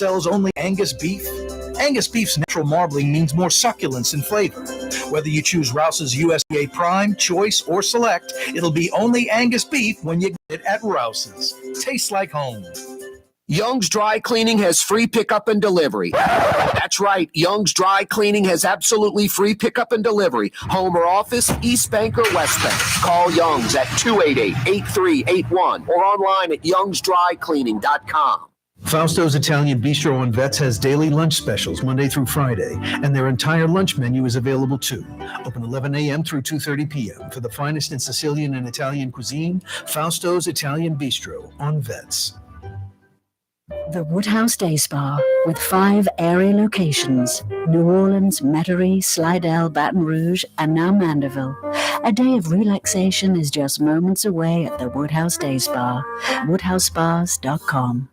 sells only Angus beef? Angus beef's natural marbling means more succulence and flavor. Whether you choose Rouse's USDA Prime, Choice, or Select, it'll be only Angus beef when you get it at Rouse's. Tastes like home. Young's Dry Cleaning has free pickup and delivery. That's right. Young's Dry Cleaning has absolutely free pickup and delivery. Home or office, East Bank or West Bank. Call Young's at 288-8381 or online at youngsdrycleaning.com. Fausto's Italian Bistro on Vets has daily lunch specials Monday through Friday, and their entire lunch menu is available too. Open 11 a.m. through 2:30 p.m. For the finest in Sicilian and Italian cuisine, Fausto's Italian Bistro on Vets. The Woodhouse Day Spa, with 5 area locations: New Orleans, Metairie, Slidell, Baton Rouge, and now Mandeville. A day of relaxation is just moments away at the Woodhouse Day Spa. WoodhouseSpas.com.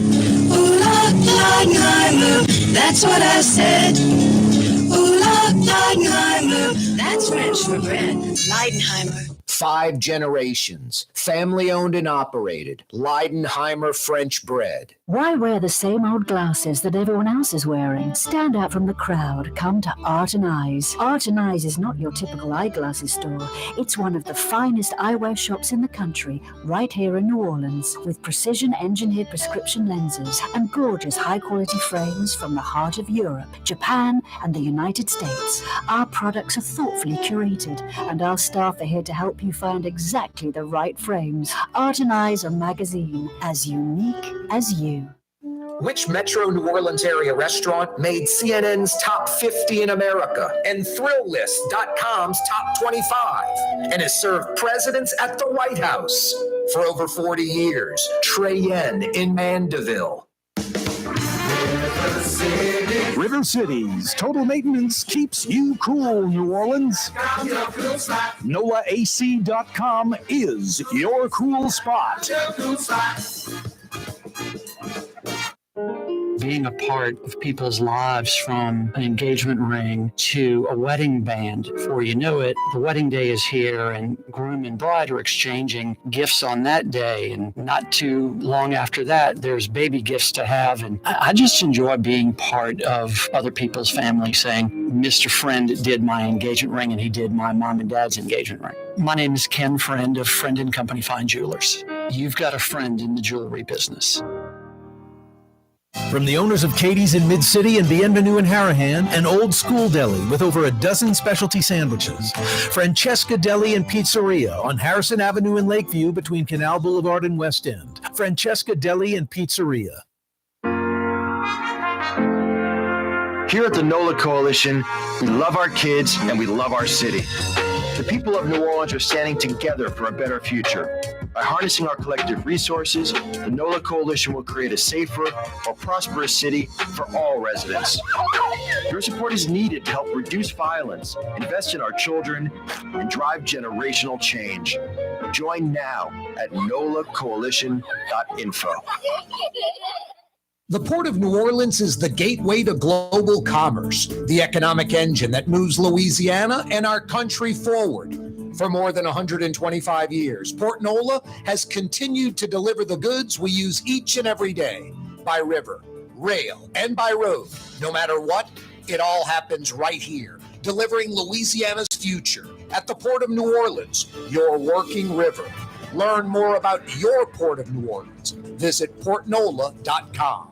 Ooh, Leidenheimer, that's what I said. Ooh, Leidenheimer, that's French for bread. Leidenheimer. 5 generations, family owned and operated. Leidenheimer French bread. Why wear the same old glasses that everyone else is wearing? Stand out from the crowd. Come to Art and Eyes. Art and Eyes is not your typical eyeglasses store. It's one of the finest eyewear shops in the country, right here in New Orleans, with precision-engineered prescription lenses and gorgeous high-quality frames from the heart of Europe, Japan, and the United States. Our products are thoughtfully curated, and our staff are here to help you find exactly the right frames. Art and Eyes, a magazine as unique as you. Which Metro New Orleans area restaurant made CNN's top 50 in America and ThrillList.com's top 25 and has served presidents at the White House for over 40 years? Trey Yen in Mandeville. River Cities Total Maintenance keeps you cool, New Orleans. NOLAAC.com is your cool spot. Being a part of people's lives, from an engagement ring to a wedding band. Before you know it, the wedding day is here and groom and bride are exchanging gifts on that day. And not too long after that, there's baby gifts to have. And I just enjoy being part of other people's family, saying, Mr. Friend did my engagement ring and he did my mom and dad's engagement ring. My name is Ken Friend of Friend & Company Fine Jewelers. You've got a friend in the jewelry business. From the owners of Katie's in Mid-City and Bienvenue in Harahan, an old school deli with over a dozen specialty sandwiches. Francesca Deli and Pizzeria on Harrison Avenue in Lakeview between Canal Boulevard and West End. Francesca Deli and Pizzeria. Here at the NOLA Coalition, we love our kids and we love our city. The people of New Orleans are standing together for a better future. By harnessing our collective resources, the NOLA Coalition will create a safer, more prosperous city for all residents. Your support is needed to help reduce violence, invest in our children, and drive generational change. Join now at nolacoalition.info. The Port of New Orleans is the gateway to global commerce, the economic engine that moves Louisiana and our country forward. For more than 125 years, Port Nola has continued to deliver the goods we use each and every day, by river, rail, and by road. No matter what, it all happens right here, delivering Louisiana's future at the Port of New Orleans, your working river. Learn more about your Port of New Orleans. Visit portnola.com.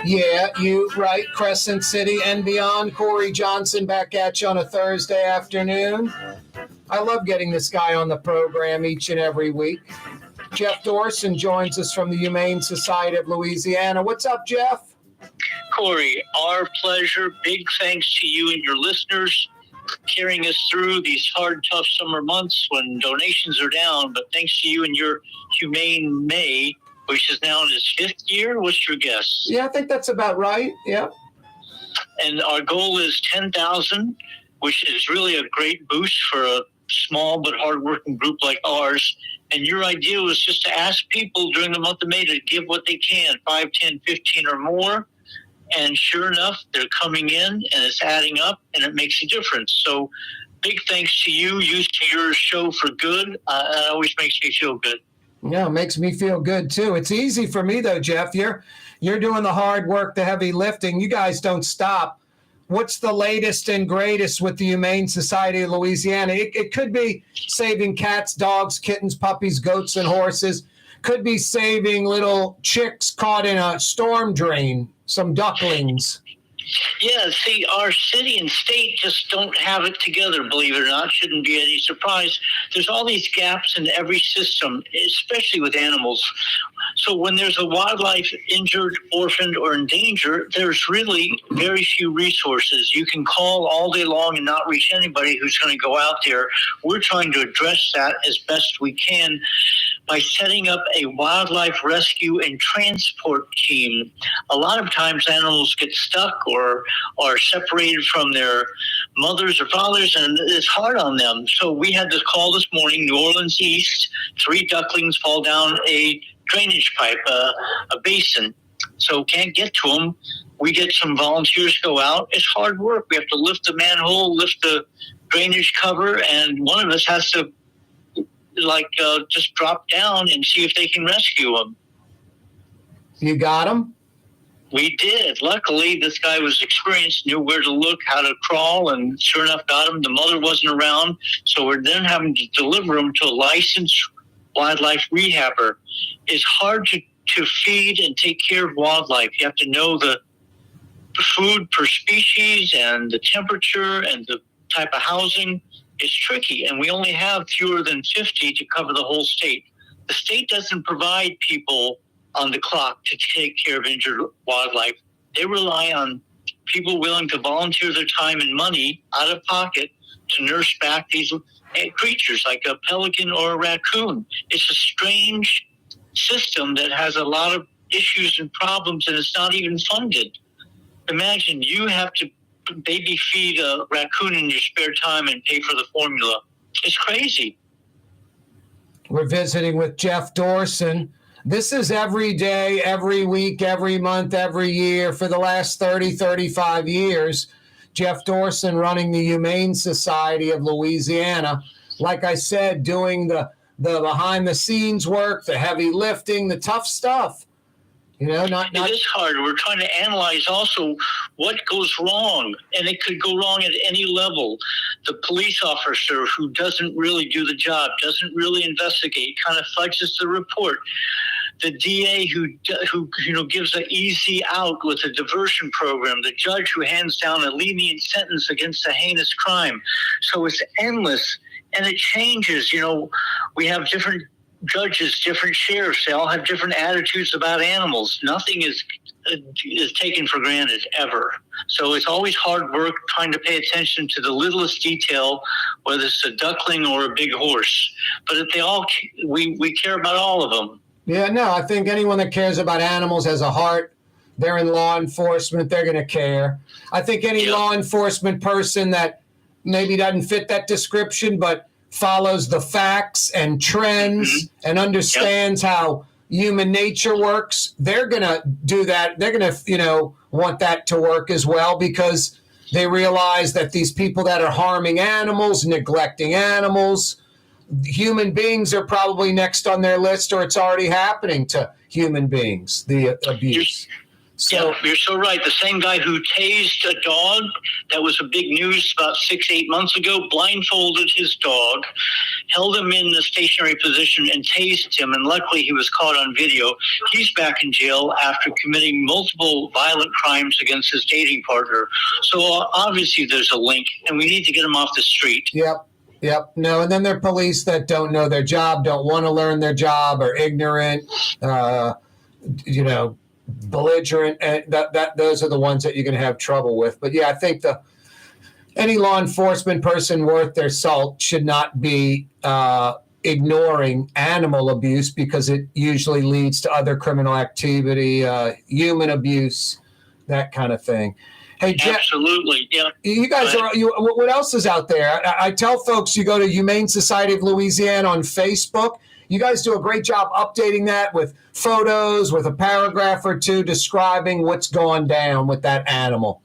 Yeah, you right, Crescent City and beyond. Corey Johnson back at you on a Thursday afternoon. I love getting this guy on the program each and every week. Jeff Dorson joins us from the Humane Society of Louisiana. What's up, Jeff? Corey, our pleasure. Big thanks to you and your listeners for carrying us through these hard, tough summer months when donations are down. But thanks to you and your Humane May, which is now in its 5th year. What's your guess? Yeah, I think that's about right. Yeah. And our goal is 10,000. which is really a great boost for a small but hardworking group like ours. And your idea was just to ask people during the month of May to give what they can, 5, 10, 15 or more. And sure enough, they're coming in and it's adding up and it makes a difference. So big thanks to you. Use to your show for good. That always makes me feel good. Yeah, it makes me feel good too. It's easy for me though, Jeff. You're doing the hard work, the heavy lifting. You guys don't stop. What's the latest and greatest with the Humane Society of Louisiana? It could be saving cats, dogs, kittens, puppies, goats, and horses. Could be saving little chicks caught in a storm drain, some ducklings. Yeah, see, our city and state just don't have it together, believe it or not. Shouldn't be any surprise. There's all these gaps in every system, especially with animals. So when there's a wildlife injured, orphaned, or in danger, there's really very few resources. You can call all day long and not reach anybody who's going to go out there. We're trying to address that as best we can by setting up a wildlife rescue and transport team. A lot of times animals get stuck or are separated from their mothers or fathers, and it's hard on them. So we had this call this morning, New Orleans East, 3 ducklings fall down a drainage pipe, a basin. So can't get to them. We get some volunteers go out. It's hard work. We have to lift the manhole, lift the drainage cover, and one of us has to just drop down and see if they can rescue them. You got them? We did. Luckily, this guy was experienced, knew where to look, how to crawl, and sure enough got him. The mother wasn't around, so we're then having to deliver him to a licensed wildlife rehabber. It's hard to feed and take care of wildlife. You have to know the food per species and the temperature and the type of housing. It's tricky, and we only have fewer than 50 to cover the whole state. The state doesn't provide people on the clock to take care of injured wildlife. They rely on people willing to volunteer their time and money out of pocket to nurse back these creatures like a pelican or a raccoon. It's a strange system that has a lot of issues and problems, and it's not even funded. Imagine you have to baby feed a raccoon in your spare time and pay for the formula. It's crazy. We're visiting with Jeff Dorson. This is every day, every week, every month, every year for the last 30, 35 years. Jeff Dorson running the Humane Society of Louisiana. Like I said, doing the behind the scenes work, the heavy lifting, the tough stuff. You know, It is hard. We're trying to analyze also what goes wrong, and it could go wrong at any level. The police officer who doesn't really do the job, doesn't really investigate, kind of fudges the report. The DA who gives an easy out with a diversion program. The judge who hands down a lenient sentence against a heinous crime. So it's endless, and it changes. We have different judges, different sheriffs. They all have different attitudes about animals. Nothing is taken for granted ever. So it's always hard work trying to pay attention to the littlest detail, whether it's a duckling or a big horse. But we care about all of them. Yeah, no, I think anyone that cares about animals has a heart. They're in law enforcement. They're going to care. I think any law enforcement person that maybe doesn't fit that description, but follows the facts and trends and understands how human nature works, they're going to do that. They're going to, want that to work as well, because they realize that these people that are harming animals, neglecting animals, human beings are probably next on their list, or it's already happening to human beings, the abuse. You're so right. The same guy who tased a dog, that was a big news about 6-8 months ago, blindfolded his dog, held him in the stationary position and tased him, and luckily he was caught on video. He's back in jail after committing multiple violent crimes against his dating partner. So obviously there's a link, and we need to get him off the street. Yep. No, and then there are police that don't know their job, don't want to learn their job, are ignorant, belligerent, and those are the ones that you're going to have trouble with. But yeah, I think any law enforcement person worth their salt should not be ignoring animal abuse, because it usually leads to other criminal activity, human abuse, that kind of thing. Hey, Jeff, Absolutely. Yeah. you guys are. What else is out there? I tell folks you go to Humane Society of Louisiana on Facebook. You guys do a great job updating that with photos, with a paragraph or two describing what's going down with that animal.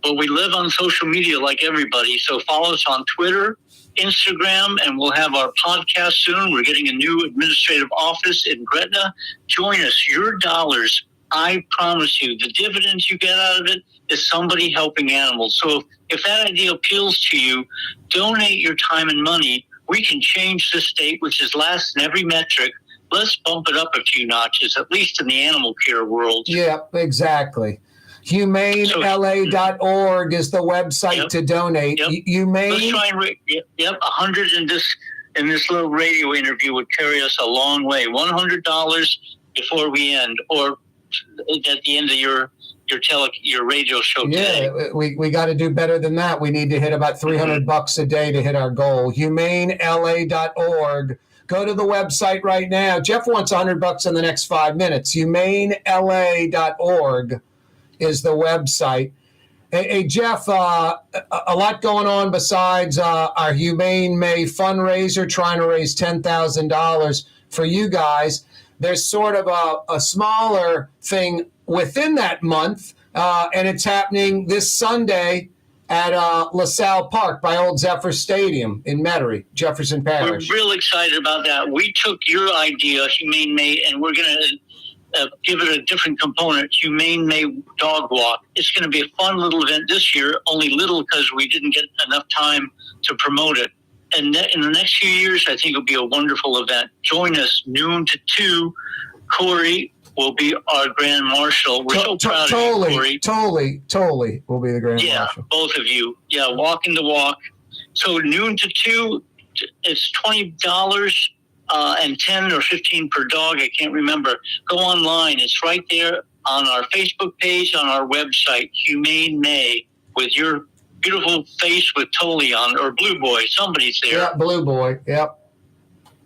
Well, we live on social media like everybody, so follow us on Twitter, Instagram, and we'll have our podcast soon. We're getting a new administrative office in Gretna. Join us. Your dollars, I promise you, the dividends you get out of it is somebody helping animals. So if that idea appeals to you, donate your time and money. We can change the state, which is last in every metric. Let's bump it up a few notches, at least in the animal care world. Yeah, exactly. HumaneLA.org is the website to donate. Yep. Humane. Let's try and 100 in this little radio interview would carry us a long way. $100 before we end, or at the end of your radio show today. Yeah, we got to do better than that. We need to hit about $300 a day to hit our goal. HumaneLA.org. Go to the website right now. Jeff wants $100 in the next 5 minutes. HumaneLA.org is the website. Hey, Jeff, a lot going on besides our Humane May fundraiser, trying to raise $10,000 for you guys. There's sort of a smaller thing within that month, and it's happening this Sunday at LaSalle Park by Old Zephyr Stadium in Metairie, Jefferson Parish. We're real excited about that. We took your idea, Humane May, and we're going to give it a different component, Humane May Dog Walk. It's going to be a fun little event this year, only little because we didn't get enough time to promote it. And in the next few years, I think it'll be a wonderful event. Join us noon to 2. Corey will be our Grand Marshal. We're so proud of you, Corey. Totally will be the Grand Marshal. Yeah, both of you. Yeah, walking the walk. So noon to 2, it's $20 and 10 or 15 per dog. I can't remember. Go online. It's right there on our Facebook page, on our website, Humane May, with your beautiful face with Tolly on, or Blue Boy. Somebody's there. Yeah, Blue Boy. Yep.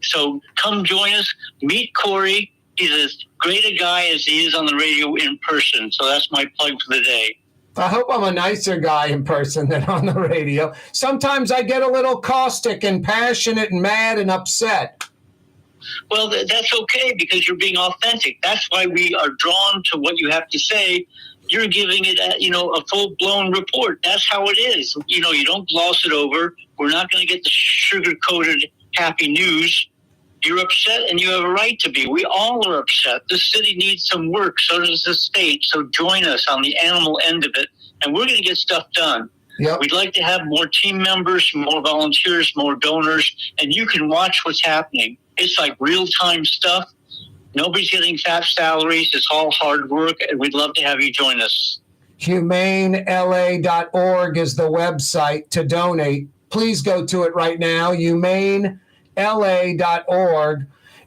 So come join us. Meet Corey. He's as great a guy as he is on the radio in person. So that's my plug for the day. I hope I'm a nicer guy in person than on the radio. Sometimes I get a little caustic and passionate and mad and upset. Well, that's okay because you're being authentic. That's why we are drawn to what you have to say. You're giving it, a full-blown report. That's how it is. You don't gloss it over. We're not going to get the sugar-coated happy news. You're upset, and you have a right to be. We all are upset. The city needs some work. So does the state. So join us on the animal end of it, and we're going to get stuff done. Yep. We'd like to have more team members, more volunteers, more donors, and you can watch what's happening. It's like real-time stuff. Nobody's getting fat salaries. It's all hard work, and we'd love to have you join us. HumaneLA.org is the website to donate. Please go to it right now, HumaneLA.org.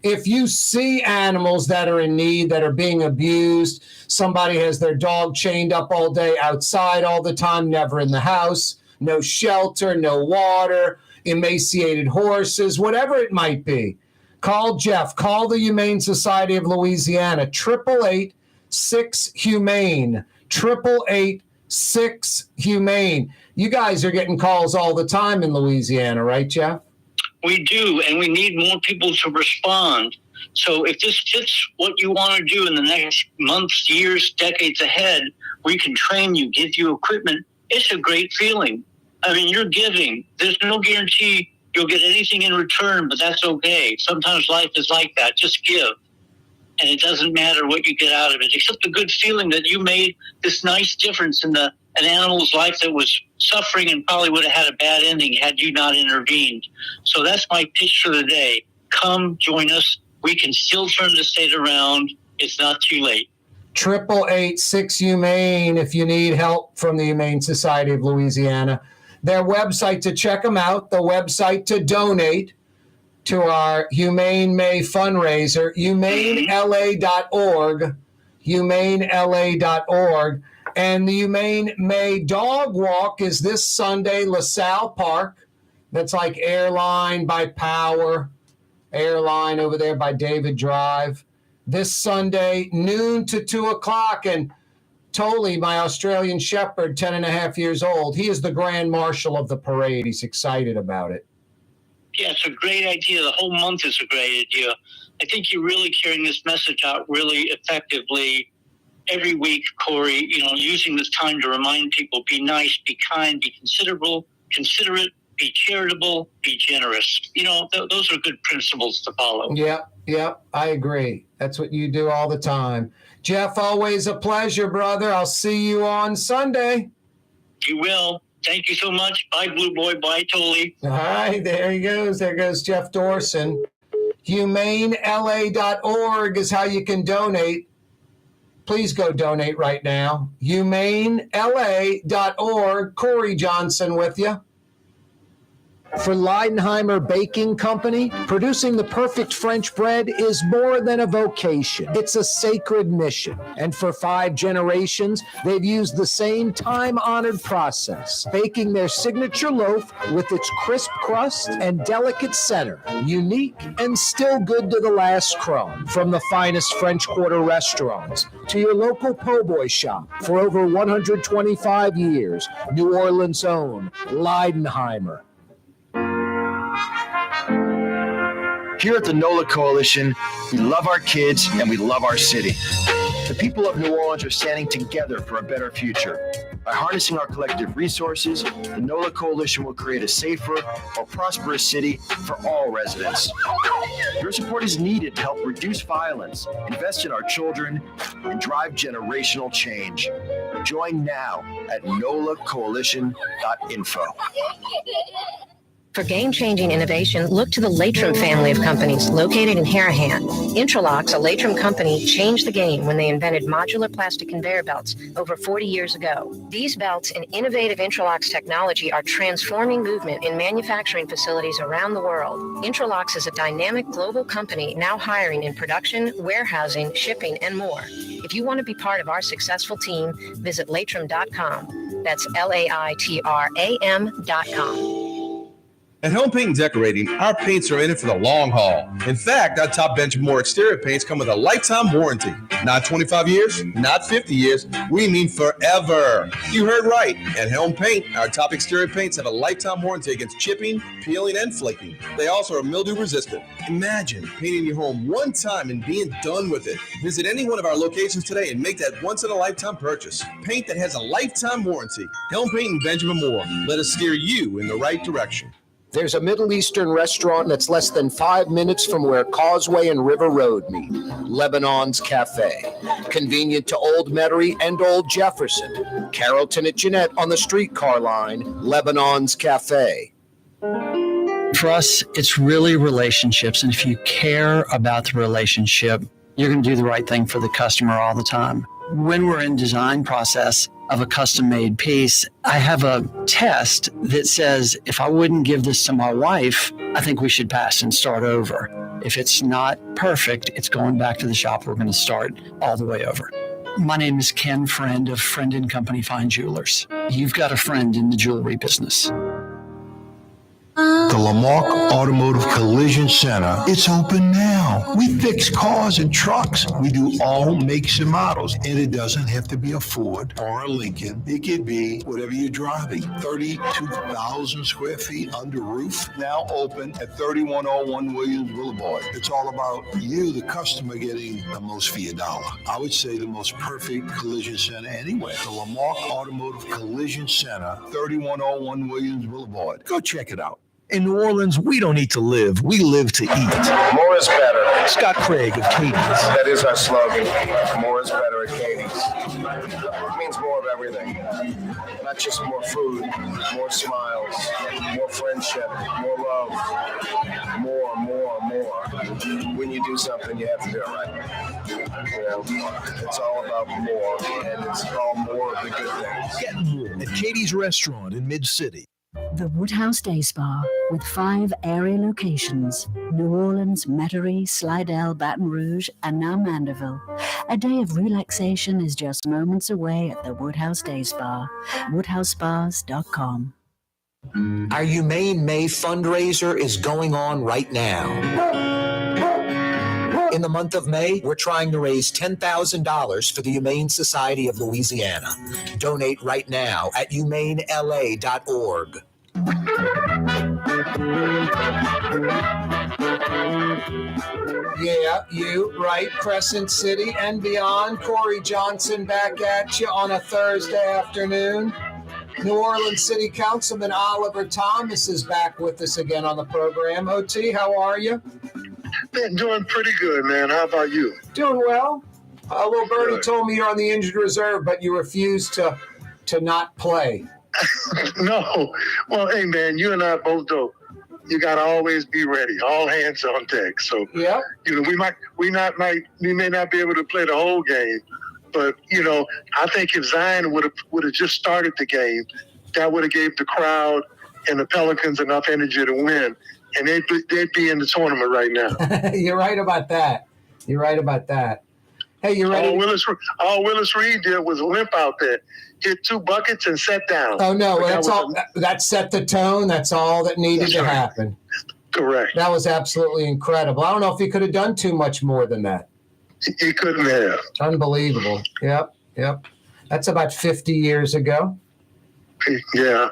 If you see animals that are in need, that are being abused, somebody has their dog chained up all day outside all the time, never in the house, no shelter, no water, emaciated horses, whatever it might be, call Jeff. Call the Humane Society of Louisiana, 888-6-HUMANE, 888-6-HUMANE. You guys are getting calls all the time in Louisiana, right, Jeff? We do, and we need more people to respond. So if this fits what you want to do in the next months, years, decades ahead, we can train you, give you equipment. It's a great feeling. I mean, you're giving. There's no guarantee you'll get anything in return, but that's okay. Sometimes life is like that. Just give. And it doesn't matter what you get out of it, except the good feeling that you made this nice difference in an animal's life that was suffering and probably would have had a bad ending had you not intervened. So that's my pitch for the day. Come join us. We can still turn the state around. It's not too late. 888-6-HUMANE if you need help from the Humane Society of Louisiana. Their website to check them out, the website to donate to our Humane May fundraiser, HumaneLA.org, HumaneLA.org. And the Humane May Dog Walk is this Sunday, LaSalle Park. That's like Airline by Power, Airline over there by David Drive. This Sunday, noon to 2 o'clock. And Tolly, my Australian Shepherd, 10 and a half years old. He is the grand marshal of the parade. He's excited about it. Yeah, it's a great idea. The whole month is a great idea. I think you're really carrying this message out really effectively every week, Corey, using this time to remind people, be nice, be kind, be considerate, be charitable, be generous. Those are good principles to follow. Yeah, I agree. That's what you do all the time. Jeff, always a pleasure, brother. I'll see you on Sunday. You will. Thank you so much. Bye, Blue Boy. Bye, Tolly. All right, there he goes. There goes Jeff Dorson. HumaneLA.org is how you can donate. Please go donate right now. HumaneLA.org. Corey Johnson with you. For Leidenheimer Baking Company, producing the perfect French bread is more than a vocation. It's a sacred mission. And for 5 generations, they've used the same time-honored process, baking their signature loaf with its crisp crust and delicate center, unique and still good to the last crumb. From the finest French Quarter restaurants to your local po' boy shop, for over 125 years, New Orleans' own Leidenheimer. Here at the NOLA Coalition, we love our kids and we love our city. The people of New Orleans are standing together for a better future. By harnessing our collective resources, the NOLA Coalition will create a safer, more prosperous city for all residents. Your support is needed to help reduce violence, invest in our children, and drive generational change. Join now at nolacoalition.info. For game-changing innovation, look to the Latrim family of companies located in Harahan. Intralocks, a Latrim company, changed the game when they invented modular plastic conveyor belts over 40 years ago. These belts and innovative Intralocks technology are transforming movement in manufacturing facilities around the world. Intralocks is a dynamic global company now hiring in production, warehousing, shipping, and more. If you want to be part of our successful team, visit Latrim.com. That's LAITRAM.com. At Home Paint and Decorating, our paints are in it for the long haul. In fact, our top Benchmore exterior paints come with a lifetime warranty. Not 25 years, not 50 years, we mean forever. You heard right. At Helm Paint, our top exterior paints have a lifetime warranty against chipping, peeling, and flaking. They also are mildew resistant. Imagine painting your home one time and being done with it. Visit any one of our locations today and make that once-in-a-lifetime purchase. Paint that has a lifetime warranty. Helm Paint and Benjamin Moore. Let us steer you in the right direction. There's a Middle Eastern restaurant that's less than 5 minutes from where Causeway and River Road meet, Lebanon's Cafe. Convenient to Old Metairie and Old Jefferson. Carrollton at Jeanette on the streetcar line, Lebanon's Cafe. For us, it's really relationships. And if you care about the relationship, you're going to do the right thing for the customer all the time. When we're in design process of a custom-made piece, I have a test that says, if I wouldn't give this to my wife, I think we should pass and start over. If it's not perfect, it's going back to the shop. We're going to start all the way over. My name is Ken Friend of Friend & Company Fine Jewelers. You've got a friend in the jewelry business. The Lamarck Automotive Collision Center, it's open now. We fix cars and trucks. We do all makes and models. And it doesn't have to be a Ford or a Lincoln. It could be whatever you're driving. 32,000 square feet under roof. Now open at 3101 Williams Boulevard. It's all about you, the customer, getting the most for your dollar. I would say the most perfect collision center anywhere. The Lamarck Automotive Collision Center, 3101 Williams Boulevard. Go check it out. In New Orleans, we don't eat to live. We live to eat. More is better. Scott Craig of Katie's. That is our slogan. More is better at Katie's. It means more of everything. Not just more food, more smiles, more friendship, more love, more. When you do something, you have to do it right. It's all about more, and it's all more of the good things. Get more at Katie's Restaurant in Mid-City. The Woodhouse Day Spa, with 5 area locations, New Orleans, Metairie, Slidell, Baton Rouge, and now Mandeville. A day of relaxation is just moments away at the Woodhouse Day Spa, woodhousespas.com. Our Humane May fundraiser is going on right now. In the month of May, we're trying to raise $10,000 for the Humane Society of Louisiana. Donate right now at humanela.org. Yeah, you, right, Crescent City and beyond. Corey Johnson back at you on a Thursday afternoon. New Orleans City Councilman Oliver Thomas is back with us again on the program. OT, how are you? Been doing pretty good, man. How about you? Doing well. Little Birdie Good. told me you're on the injured reserve, but you refuse to not play. No. Well, hey, man, you and I both know you got to always be ready. All hands on deck. So, Yeah. we may not be able to play the whole game, but I think if Zion would have just started the game, that would have gave the crowd and the Pelicans enough energy to win, and they'd be in the tournament right now. You're right about that. Hey, you ready? All Willis Reed did was limp out there, hit 2 buckets and sat down. Oh no, that set the tone. That's all that needed to happen. Correct. That was absolutely incredible. I don't know if he could have done too much more than that. He couldn't have. Unbelievable. Yep. That's about 50 years ago. Yeah.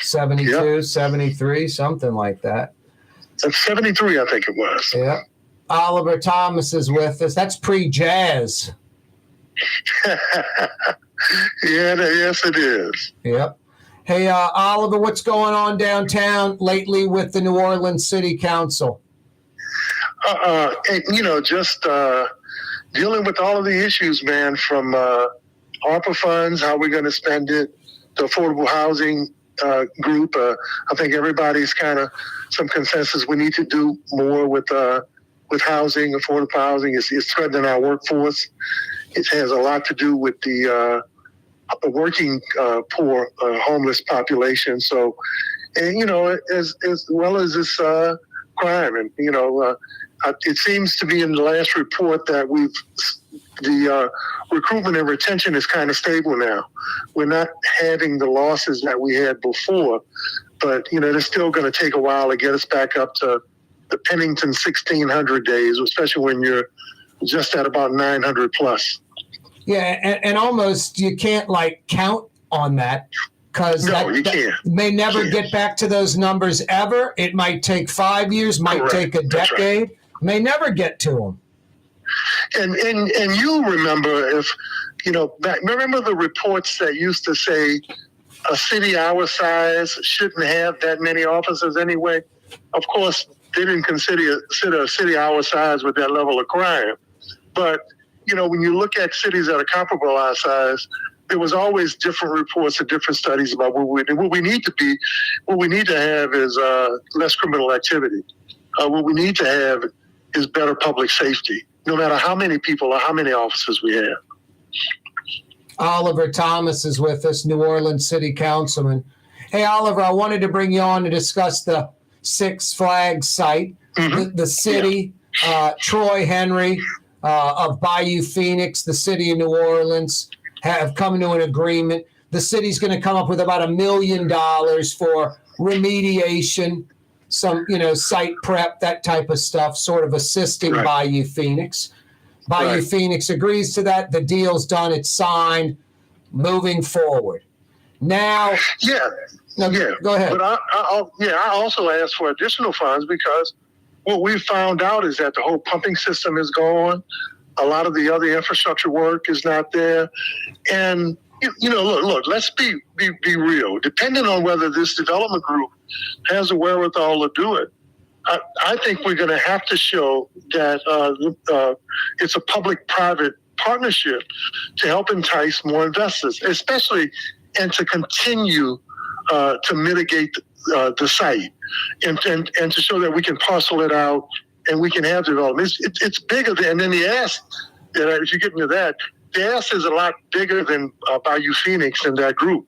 72, 73, something like that. 73, I think it was. Yeah. Oliver Thomas is with us. That's pre-jazz. Yes, it is. Yep. Hey, Oliver, what's going on downtown lately with the New Orleans City Council? Just dealing with all of the issues, man, from ARPA funds, how we're going to spend it, the affordable housing group. I think everybody's kind of some consensus. We need to do more with housing, affordable housing. It's threatening our workforce. It has a lot to do with the working poor homeless population. So, and as well as this crime, and it seems to be in the last report that the recruitment and retention is kind of stable now. We're not having the losses that we had before, but it's still going to take a while to get us back up to the Pennington 1600 days, especially when you're just at about 900 plus. Yeah, and almost you can't count on that because you can't. May never get back to those numbers ever. It might take 5 years, might take a decade, may never get to them. And you remember remember the reports that used to say a city our size shouldn't have that many officers anyway. Of course, they didn't consider a city our size with that level of crime. But, when you look at cities that are comparable our size, there was always different reports and different studies about what we need to have is less criminal activity. What we need to have is better public safety, no matter how many people or how many officers we have. Oliver Thomas is with us, New Orleans City Councilman. Hey, Oliver, I wanted to bring you on to discuss the Six Flags site. Mm-hmm. The city, Troy Henry of Bayou Phoenix, the city of New Orleans, have come to an agreement. The city's going to come up with about $1 million for remediation, some, site prep, that type of stuff, sort of assisting Bayou Phoenix. Bayou Phoenix agrees to that. The deal's done. It's signed. Moving forward. Now. Go ahead. But I also asked for additional funds because what we found out is that the whole pumping system is gone. A lot of the other infrastructure work is not there. And, look, let's be real. Depending on whether this development group has the wherewithal to do it, I think we're going to have to show that it's a public-private partnership to help entice more investors, especially and to continue to mitigate the site and to show that we can parcel it out and we can have development. It's bigger than, and then the ask, if you get into that, the ask is a lot bigger than Bayou Phoenix and that group.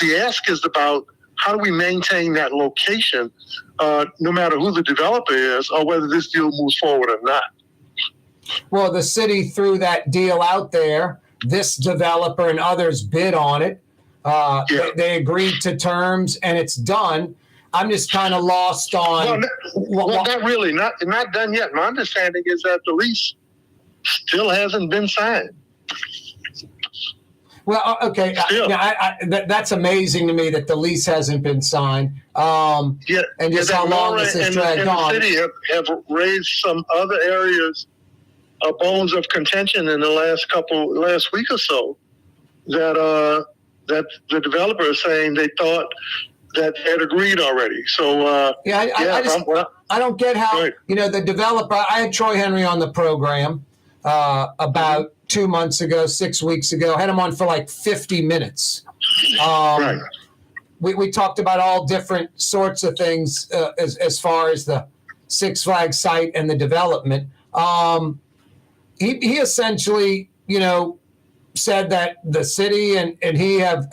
The ask is about how do we maintain that location no matter who the developer is or whether this deal moves forward or not. Well, the city threw that deal out there. This developer and others bid on it. They agreed to terms, and it's done. I'm just kind of lost on. Well, not really, not done yet. My understanding is that the lease still hasn't been signed. Well, okay, that's amazing to me that the lease hasn't been signed. And just how long this has dragged on. The city have raised some other areas of bones of contention in the last week or so that the developer is saying they thought that they had agreed already. So I don't get how the developer. I had Troy Henry on the program about 2 months ago, 6 weeks ago. Had him on for like 50 minutes. Right. We talked about all different sorts of things as far as the Six Flags site and the development. He essentially, said that the city and he have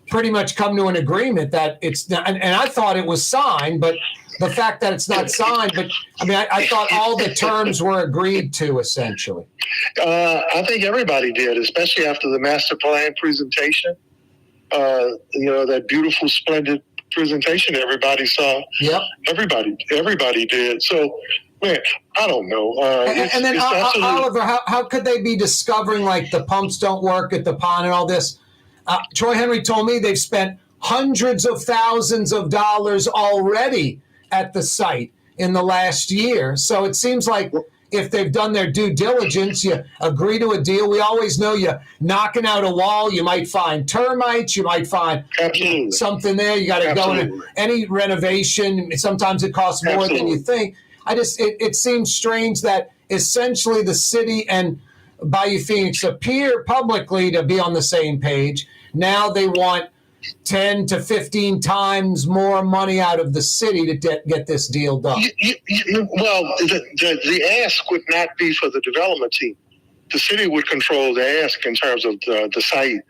pretty much come to an agreement that it's not, and I thought it was signed, but the fact that it's not signed, but I thought all the terms were agreed to essentially. I think everybody did, especially after the master plan presentation. That beautiful, splendid presentation everybody saw. Yep. Everybody did. So, man, I don't know. And then Oliver, how could they be discovering like the pumps don't work at the pond and all this? Troy Henry told me they've spent hundreds of thousands of dollars already at the site in the last year. So it seems like if they've done their due diligence, you agree to a deal. We always know you're knocking out a wall. You might find termites. You might find something there. You got to go into any renovation. Sometimes it costs more than you think. It seems strange that essentially the city and Bayou Phoenix appear publicly to be on the same page. Now they want 10 to 15 times more money out of the city to get this deal done. The ask would not be for the development team. The city would control the ask in terms of the site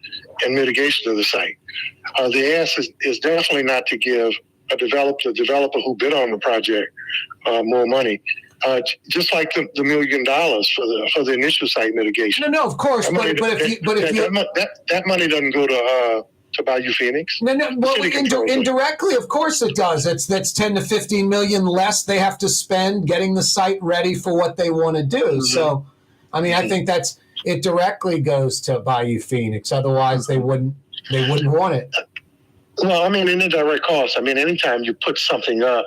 and mitigation of the site. The ask is definitely not to give a developer who bid on the project more money. Just like the $1 million for the initial site mitigation. No, of course, that money doesn't go to Bayou Phoenix. No. Well, indirectly, of course it does. That's 10 to 15 million less they have to spend getting the site ready for what they want to do. Mm-hmm. So, I think it directly goes to Bayou Phoenix. Otherwise, they wouldn't want it. Well, indirect costs. Anytime you put something up,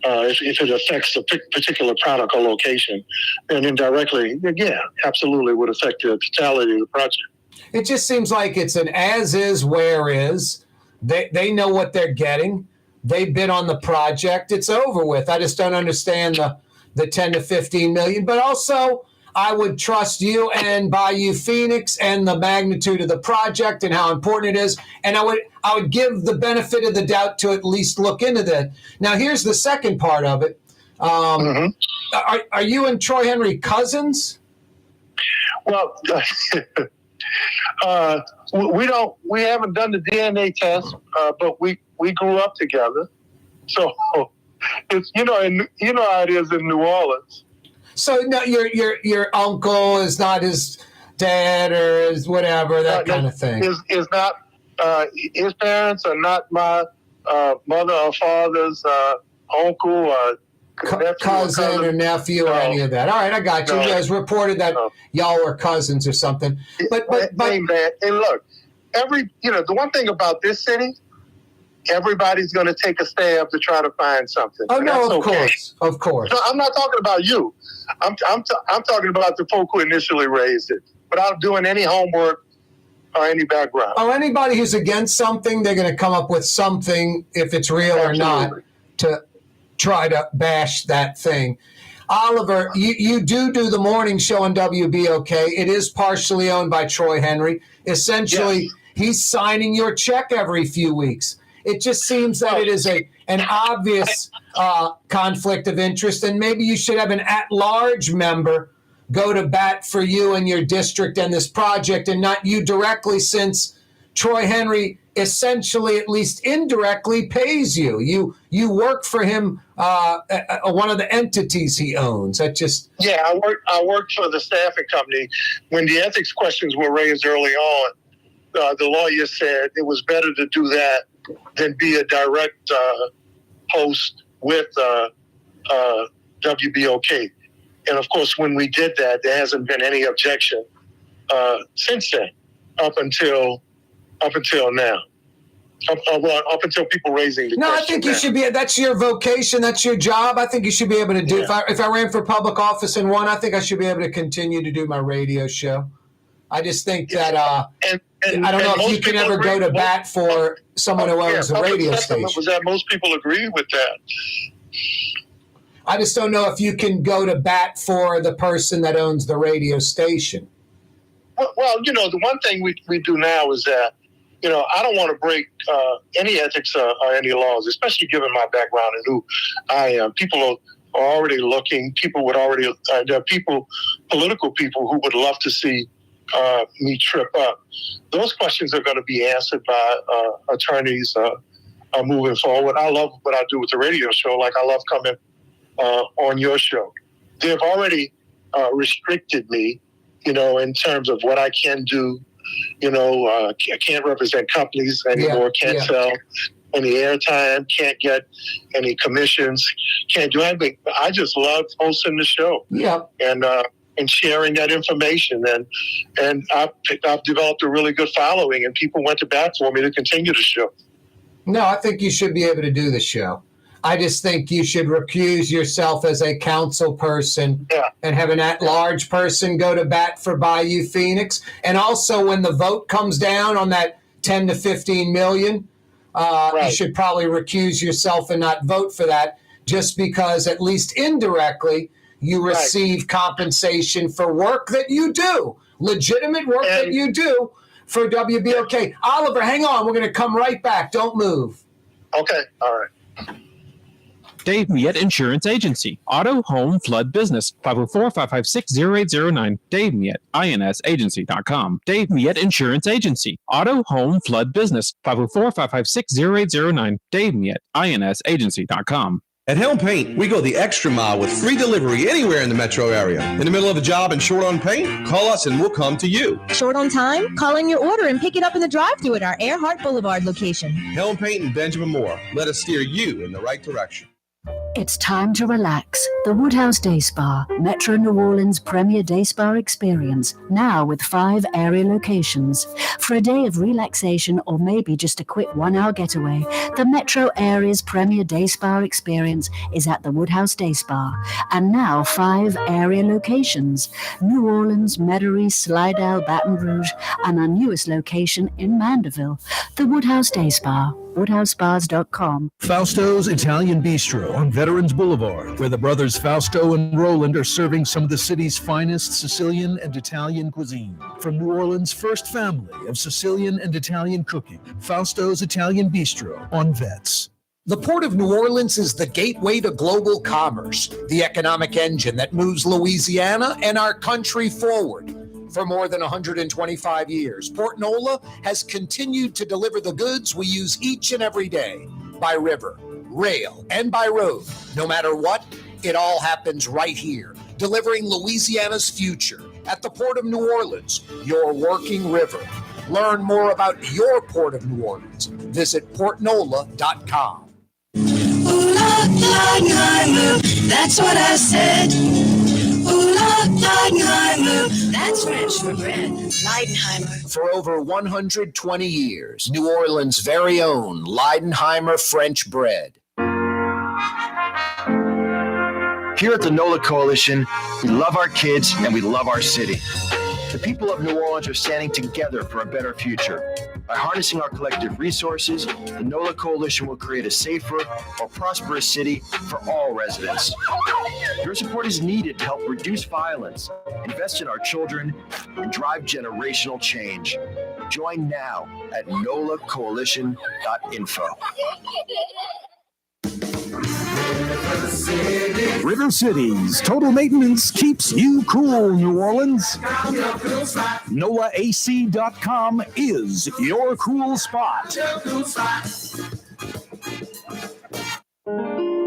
if it affects a particular product or location, then indirectly, absolutely would affect the totality of the project. It just seems like it's an as is, where is. They know what they're getting. They bid on the project. It's over with. I just don't understand the 10 to 15 million. But also, I would trust you and Bayou Phoenix and the magnitude of the project and how important it is. And I would give the benefit of the doubt to at least look into that. Now, here's the second part of it. Are you and Troy Henry cousins? Well, we haven't done the DNA test, but we grew up together. So it's and how it is in New Orleans. So no, your uncle is not his dad or his whatever, that kind of thing. Is not his parents are not my mother or father's uncle or cousin or nephew or any of that. All right, I got you. You guys reported that y'all were cousins or something. But hey man, hey look, the one thing about this city, everybody's going to take a stab to try to find something. Oh no, of course. So I'm not talking about you. I'm talking about the folk who initially raised it, without doing any homework or any background. Oh, anybody who's against something, they're going to come up with something, if it's real or not, to try to bash that thing. Oliver, you do the morning show on WBOK. It is partially owned by Troy Henry. Essentially, He's signing your check every few weeks. It just seems that it is an obvious conflict of interest, and maybe you should have an at-large member go to bat for you and your district and this project, and not you directly, since Troy Henry essentially, at least indirectly, pays you. You work for him, one of the entities he owns. I worked for the staffing company. When the ethics questions were raised early on, the lawyer said it was better to do that than be a direct host with WBOK. And of course, when we did that, there hasn't been any objection since then, up until now. Up until people raising the question. I think you should be. That's your vocation. That's your job. I think you should be able to do. Yeah. If I ran for public office and won, I think I should be able to continue to do my radio show. I just think that I don't know if you can ever go to bat for someone who owns the radio station. Was that most people agree with that? I just don't know if you can go to bat for the person that owns the radio station. Well, the one thing we do now is that, I don't want to break any ethics or any laws, especially given my background and who I am. People are already looking. People would already, there are political people who would love to see me trip up. Those questions are going to be answered by attorneys moving forward. I love what I do with the radio show. Like I love coming on your show. They've already restricted me, in terms of what I can do. I can't represent companies anymore, can't sell any airtime, can't get any commissions, can't do anything. I just love hosting the show. Yeah. And sharing that information. And I've developed a really good following, and people went to bat for me to continue the show. No, I think you should be able to do the show. I just think you should recuse yourself as a council person and have an at-large person go to bat for Bayou Phoenix. And also, when the vote comes down on that 10 to 15 million, you should probably recuse yourself and not vote for that, just because, at least indirectly, you receive compensation for work that you do, legitimate work that you do for WBOK. Oliver, hang on. We're going to come right back. Don't move. Okay. All right. Dave Miette Insurance Agency. Auto, home, flood, business. 504-556-0809. Dave Miette, INSagency.com. Dave Miette Insurance Agency. Auto, home, flood, business. 504-556-0809. Dave Miette, INSagency.com. At Helm Paint, we go the extra mile with free delivery anywhere in the metro area. In the middle of a job and short on paint? Call us and we'll come to you. Short on time? Call in your order and pick it up in the drive-thru at our Earhart Boulevard location. Helm Paint and Benjamin Moore. Let us steer you in the right direction. It's time to relax. The Woodhouse Day Spa, Metro New Orleans' premier day spa experience, now with 5 area locations. For a day of relaxation or maybe just a quick 1-hour getaway, the Metro area's premier day spa experience is at the Woodhouse Day Spa. And now 5 area locations: New Orleans, Metairie, Slidell, Baton Rouge, and our newest location in Mandeville. The Woodhouse Day Spa, WoodhouseSpas.com. Fausto's Italian Bistro on Veterans Boulevard, where the brothers Fausto and Roland are serving some of the city's finest Sicilian and Italian cuisine. From New Orleans' first family of Sicilian and Italian cooking, Fausto's Italian Bistro on Vets. The Port of New Orleans is the gateway to global commerce, the economic engine that moves Louisiana and our country forward. For more than 125 years, Port Nola has continued to deliver the goods we use each and every day, by river, rail, and by road. No matter what, it all happens right here, delivering Louisiana's future at the Port of New Orleans, your working river. Learn more about your Port of New Orleans. Visit portnola.com. Ooh, Leidenheimer, that's what I said. Ooh, Leidenheimer, that's French for bread. Leidenheimer. For over 120 years, New Orleans' very own Leidenheimer French bread. Here at the NOLA Coalition, we love our kids and we love our city. The people of New Orleans are standing together for a better future. By harnessing our collective resources, the NOLA Coalition will create a safer, more prosperous city for all residents. Your support is needed to help reduce violence, invest in our children, and drive generational change. Join now at nolacoalition.info. River Cities Total Maintenance keeps you cool, New Orleans. NOLAAC.com is your cool spot.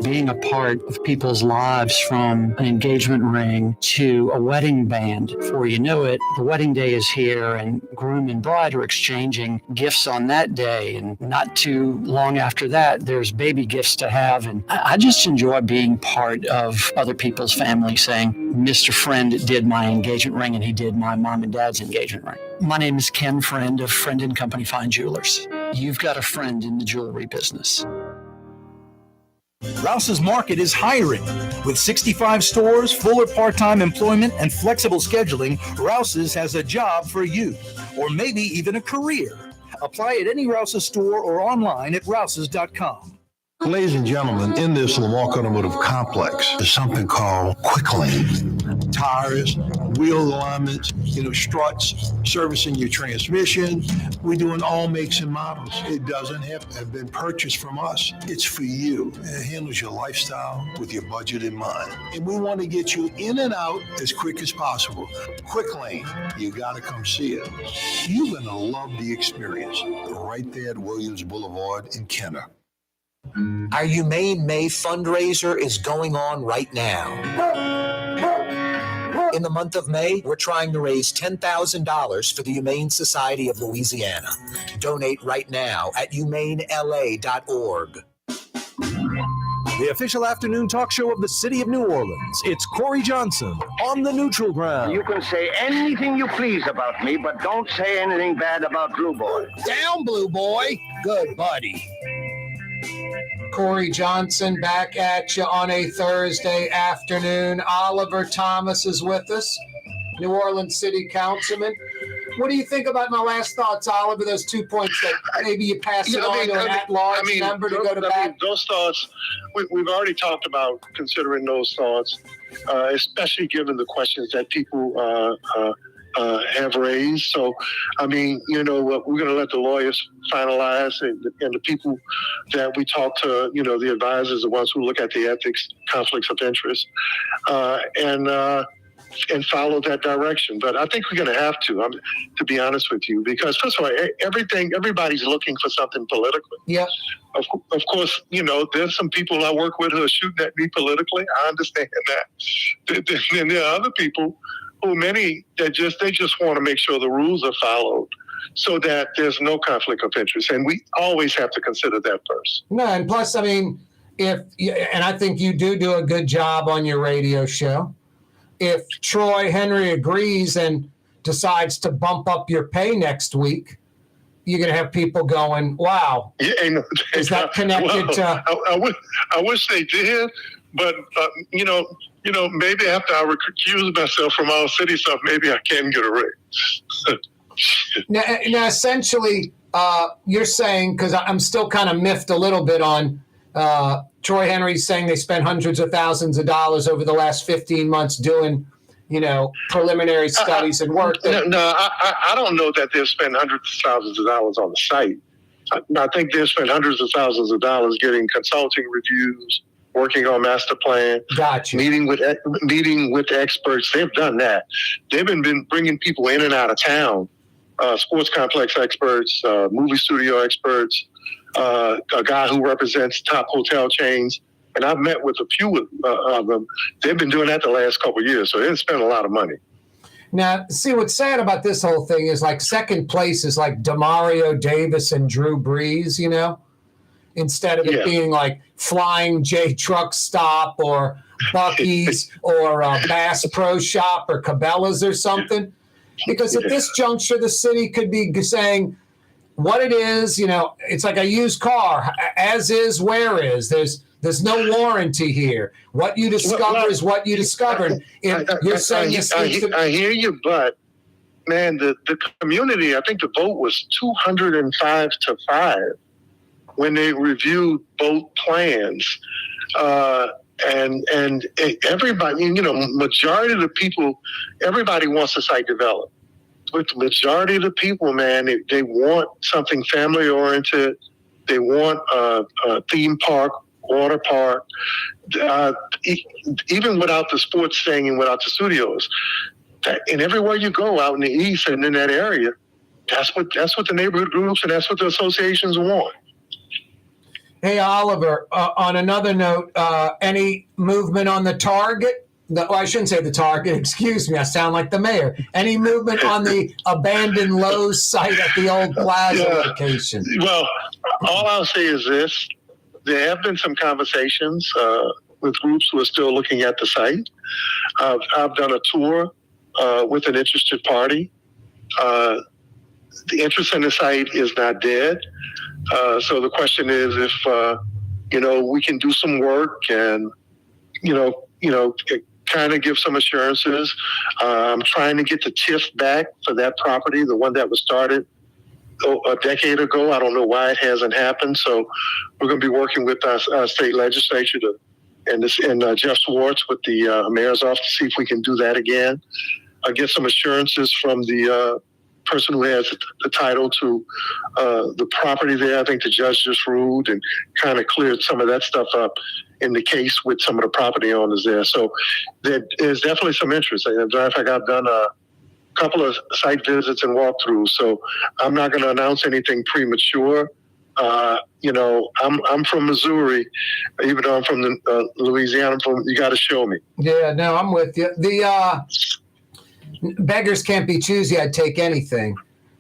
being a part of people's lives, from an engagement ring to a wedding band. Before you know it, the wedding day is here, and groom and bride are exchanging gifts on that day. And not too long after that, there's baby gifts to have. And I just enjoy being part of other people's family, saying, Mr. Friend did my engagement ring and he did my mom and dad's engagement ring. My name is Ken Friend of Friend & Company Fine Jewelers. You've got a friend in the jewelry business. Rouse's Market is hiring. With 65 stores, full or part-time employment, and flexible scheduling, Rouse's has a job for you, or maybe even a career. Apply at any Rouse's store or online at rouses.com. Ladies and gentlemen, in this Lamar Automotive Complex, there's something called Quick Lane. Tires, wheel alignments, struts, servicing your transmission. We're doing all makes and models. It doesn't have to have been purchased from us. It's for you. It handles your lifestyle with your budget in mind. And we want to get you in and out as quick as possible. Quick Lane, you got to come see it. You're going to love the experience right there at Williams Boulevard in Kenner. Our Humane May fundraiser is going on right now. In the month of May, we're trying to raise $10,000 for the Humane Society of Louisiana. Donate right now at humanela.org. The official afternoon talk show of the city of New Orleans. It's Corey Johnson on the neutral ground. You can say anything you please about me, but don't say anything bad about Blue Boy. Down, Blue Boy. Good buddy. Corey Johnson back at you on a Thursday afternoon. Oliver Thomas is with us, New Orleans City Councilman. What do you think about my last thoughts, Oliver? Those 2 points that maybe you pass it on to an at-large member to go to bat? Those thoughts, we've already talked about considering those thoughts, especially given the questions that people have raised. So, we're going to let the lawyers finalize, and the people that we talk to, the advisors, the ones who look at the ethics, conflicts of interest, and follow that direction. But I think we're going to have to be honest with you, because first of all, everybody's looking for something politically. Yeah. Of course, there's some people I work with who are shooting at me politically. I understand that. Then there are other people they just want to make sure the rules are followed so that there's no conflict of interest. And we always have to consider that first. No, and plus, and I think you do a good job on your radio show. If Troy Henry agrees and decides to bump up your pay next week, you're going to have people going, wow, is that connected to... I wish they did, but, maybe after I recuse myself from all city stuff, maybe I can get a raise. Now, essentially, you're saying, because I'm still kind of miffed a little bit on Troy Henry saying they spent hundreds of thousands of dollars over the last 15 months doing, preliminary studies and work. I don't know that they've spent hundreds of thousands of dollars on the site. I think they've spent hundreds of thousands of dollars getting consulting reviews, working on master plan, meeting with experts. They've done that. They've been bringing people in and out of town, sports complex experts, movie studio experts, a guy who represents top hotel chains. And I've met with a few of them. They've been doing that the last couple of years, so they've spent a lot of money. Now, see, what's sad about this whole thing is second place is Demario Davis and Drew Brees, instead of it being Flying J Truck Stop or Buc-ee's or Bass Pro Shop or Cabela's or something. Because at this juncture, the city could be saying what it is, it's like a used car, as is, where is. There's no warranty here. What you discover is what you discover. You're saying I hear you, but man, the community, I think the vote was 205-5 when they reviewed both plans. And everybody, majority of the people, everybody wants the site developed. But the majority of the people, man, they want something family oriented. They want a theme park, water park, even without the sports thing and without the studios. And everywhere you go out in the East and in that area, that's what the neighborhood groups and that's what the associations want. Hey, Oliver, on another note, any movement on the target? I shouldn't say the target. Excuse me. I sound like the mayor. Any movement on the abandoned Lowe's site at the old Plaza location? Well, all I'll say is this. There have been some conversations with groups who are still looking at the site. I've done a tour with an interested party. The interest in the site is not dead. So the question is if, we can do some work and, kind of give some assurances. I'm trying to get the TIF back for that property, the one that was started a decade ago. I don't know why it hasn't happened. So we're going to be working with our state legislature and Jeff Swartz with the mayor's office to see if we can do that again. Get some assurances from the person who has the title to the property there. I think the judge just ruled and kind of cleared some of that stuff up in the case with some of the property owners there. So there is definitely some interest. As a matter of fact, I've done a couple of site visits and walkthroughs. So I'm not going to announce anything premature. I'm from Missouri, even though I'm from Louisiana. You got to show me. Yeah, no, I'm with you. The beggars can't be choosy. I'd take anything.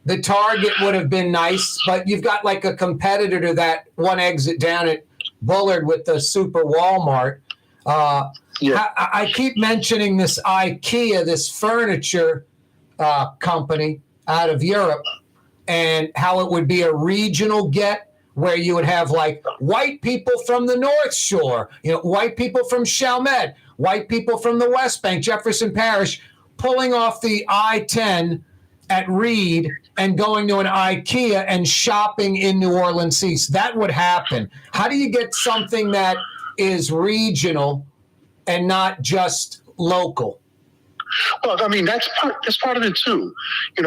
The Target would have been nice, but you've got like a competitor to that one exit down at Bullard with the Super Walmart. I keep mentioning this IKEA, this furniture company out of Europe, and how it would be a regional get where you would have like white people from the North Shore, white people from Chalmette, white people from the West Bank, Jefferson Parish, pulling off the I-10 at Reed and going to an IKEA and shopping in New Orleans East. That would happen. How do you get something that is regional and not just local? Well, I mean, that's part of it too.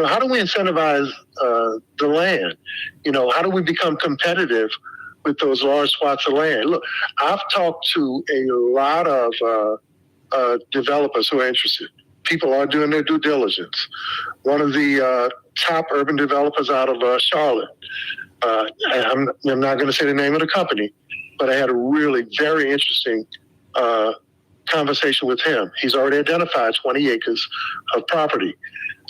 How do we incentivize the land? How do we become competitive with those large swaths of land? Look, I've talked to a lot of developers who are interested. People are doing their due diligence. One of the top urban developers out of Charlotte, I'm not going to say the name of the company, but I had a really very interesting conversation with him. He's already identified 20 acres of property.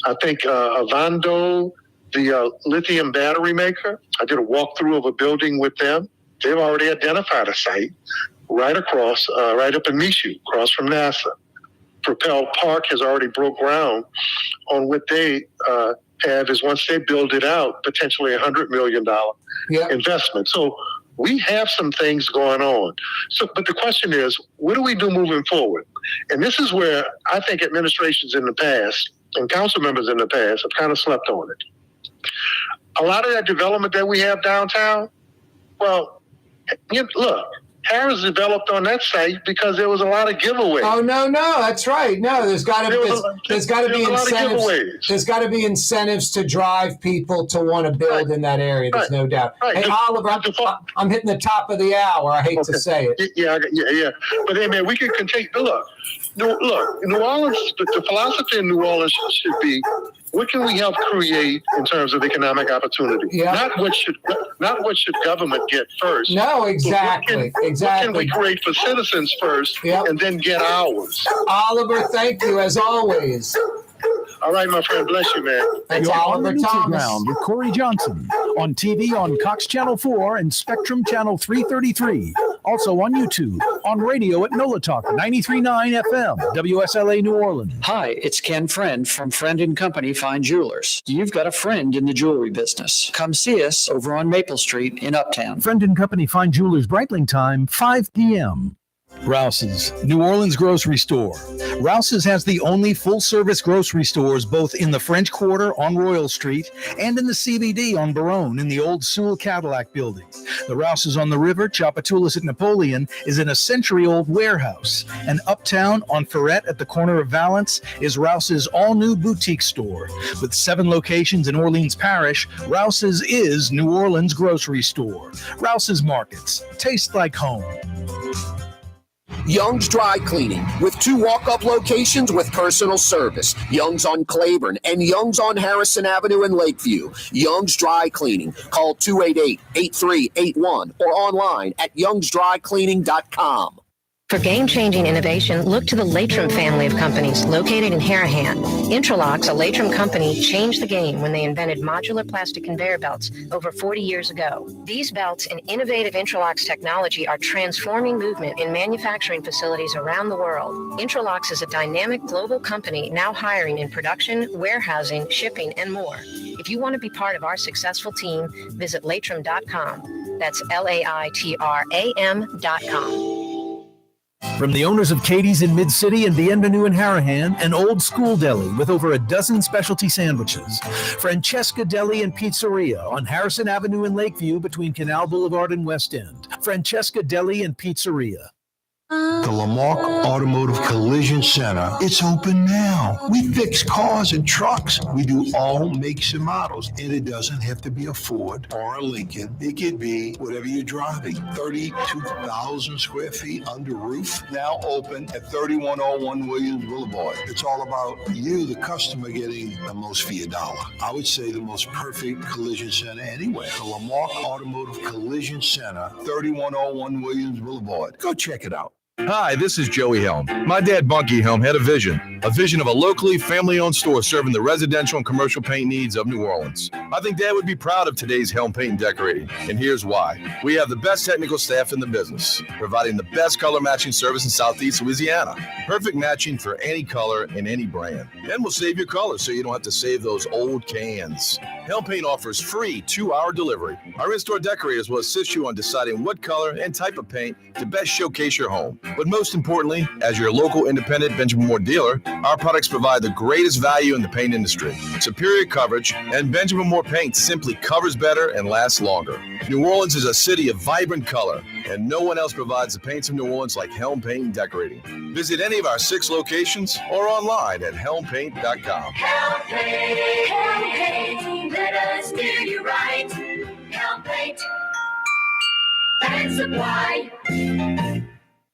I think Avando, the lithium battery maker, I did a walkthrough of a building with them. They've already identified a site right across, right up in Michoud, across from NASA. Propel Park has already broke ground on what they have is, once they build it out, potentially $100 million investment. So we have some things going on. But the question is, what do we do moving forward? And this is where I think administrations in the past and council members in the past have kind of slept on it. A lot of that development that we have downtown, well, look, Harris developed on that site because there was a lot of giveaways. Oh no, that's right. No, there's got to be incentives. There's got to be incentives to drive people to want to build in that area. There's no doubt. Hey, Oliver, I'm hitting the top of the hour. I hate to say it. Yeah. But hey, man, we can continue. Look, New Orleans. The philosophy in New Orleans should be, what can we help create in terms of economic opportunity? Yeah. Not what should government get first. No, exactly. What can we create for citizens first, and then get ours? Oliver, thank you as always. All right, my friend. Bless you, man. Thanks, You're Oliver on the Thomas. Ground with Corey Johnson on TV on Cox Channel 4 and Spectrum Channel 333. Also on YouTube, on radio at NOLA Talk 93.9 FM, WSLA New Orleans. Hi, it's Ken Friend from Friend & Company Fine Jewelers. You've got a friend in the jewelry business. Come see us over on Maple Street in Uptown. Friend & Company Fine Jewelers Breitling time, 5 p.m. Rouse's, New Orleans grocery store. Rouse's has the only full-service grocery stores both in the French Quarter on Royal Street and in the CBD on Baronne in the old Sewell Cadillac building. The Rouse's on the river, Tchoupitoulas at Napoleon, is in a century-old warehouse. And uptown on Ferret at the corner of Valence is Rouse's all-new boutique store. With 7 locations in Orleans Parish, Rouse's is New Orleans grocery store. Rouse's Markets. Taste like home. Young's Dry Cleaning, with 2 walk-up locations with personal service. Young's on Claiborne and Young's on Harrison Avenue in Lakeview. Young's Dry Cleaning. Call 288-8381 or online at youngsdrycleaning.com. For game-changing innovation, look to the Latrim family of companies located in Harahan. Intralox, a Latrim company, changed the game when they invented modular plastic conveyor belts over 40 years ago. These belts and innovative Intralox technology are transforming movement in manufacturing facilities around the world. Intralox is a dynamic global company now hiring in production, warehousing, shipping, and more. If you want to be part of our successful team, visit Latrim.com. That's LAITRAM.com. From the owners of Katie's in Mid-City and Bienvenue in Harahan, an old school deli with over a dozen specialty sandwiches. Francesca Deli and Pizzeria on Harrison Avenue in Lakeview between Canal Boulevard and West End. Francesca Deli and Pizzeria. The Lamarck Automotive Collision Center, it's open now. We fix cars and trucks. We do all makes and models. And it doesn't have to be a Ford or a Lincoln. It could be whatever you're driving. 32,000 square feet under roof. Now open at 3101 Williams Boulevard. It's all about you, the customer, getting the most for your dollar. I would say the most perfect collision center anywhere. The Lamarck Automotive Collision Center, 3101 Williams Boulevard. Go check it out. Hi, this is Joey Helm. My dad, Bunky Helm, had a vision of a locally family-owned store serving the residential and commercial paint needs of New Orleans. I think Dad would be proud of today's Helm Paint and Decorating, and here's why. We have the best technical staff in the business, providing the best color matching service in Southeast Louisiana. Perfect matching for any color and any brand. And we'll save your color so you don't have to save those old cans. Helm Paint offers free 2-hour delivery. Our in-store decorators will assist you on deciding what color and type of paint to best showcase your home. But most importantly, as your local independent Benjamin Moore dealer, our products provide the greatest value in the paint industry. Superior coverage, and Benjamin Moore paint simply covers better and lasts longer. New Orleans is a city of vibrant color, and no one else provides the paints of New Orleans like Helm Paint and Decorating. Visit any of our 6 locations or online at helmpaint.com. Helm Paint, Helm Paint, let us do you right. Helm Paint and Supply.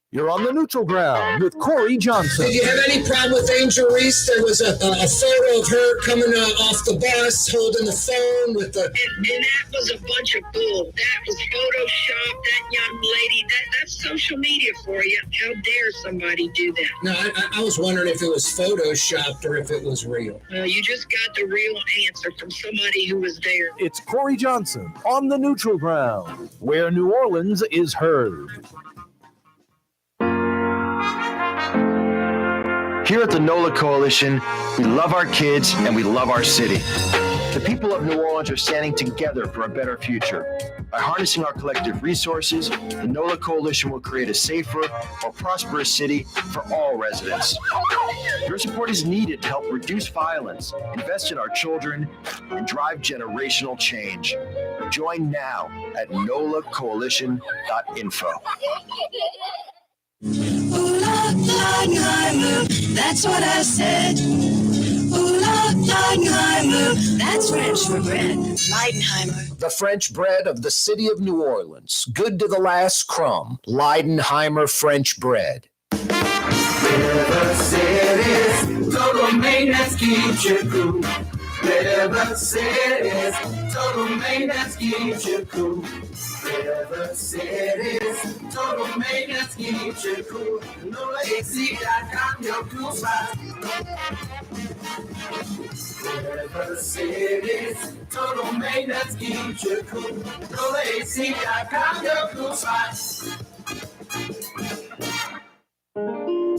You're on the neutral ground with Corey Johnson. Did you have any problem with Angel Reese? There was a photo of her coming off the bus holding the phone with the... And that was a bunch of bull. That was Photoshop, that young lady. That's social media for you. How dare somebody do that? No, I was wondering if it was Photoshopped or if it was real. Well, you just got the real answer from somebody who was there. It's Corey Johnson on the neutral ground, where New Orleans is heard. Here at the NOLA Coalition, we love our kids and we love our city. The people of New Orleans are standing together for a better future. By harnessing our collective resources, the NOLA Coalition will create a safer, more prosperous city for all residents. Your support is needed to help reduce violence, invest in our children, and drive generational change. Join now at nolacoalition.info. Ooh, Leidenheimer, that's what I said. Ooh, Leidenheimer, that's French for bread. Leidenheimer. The French bread of the city of New Orleans. Good to the last crumb. Leidenheimer French bread. River City's total maintenance keeps you cool. River City's total maintenance keeps you cool. River City's total maintenance keeps you cool. NOLAAC.com, your cool spot. River City's total maintenance keeps you cool. NOLAAC.com, your cool spot.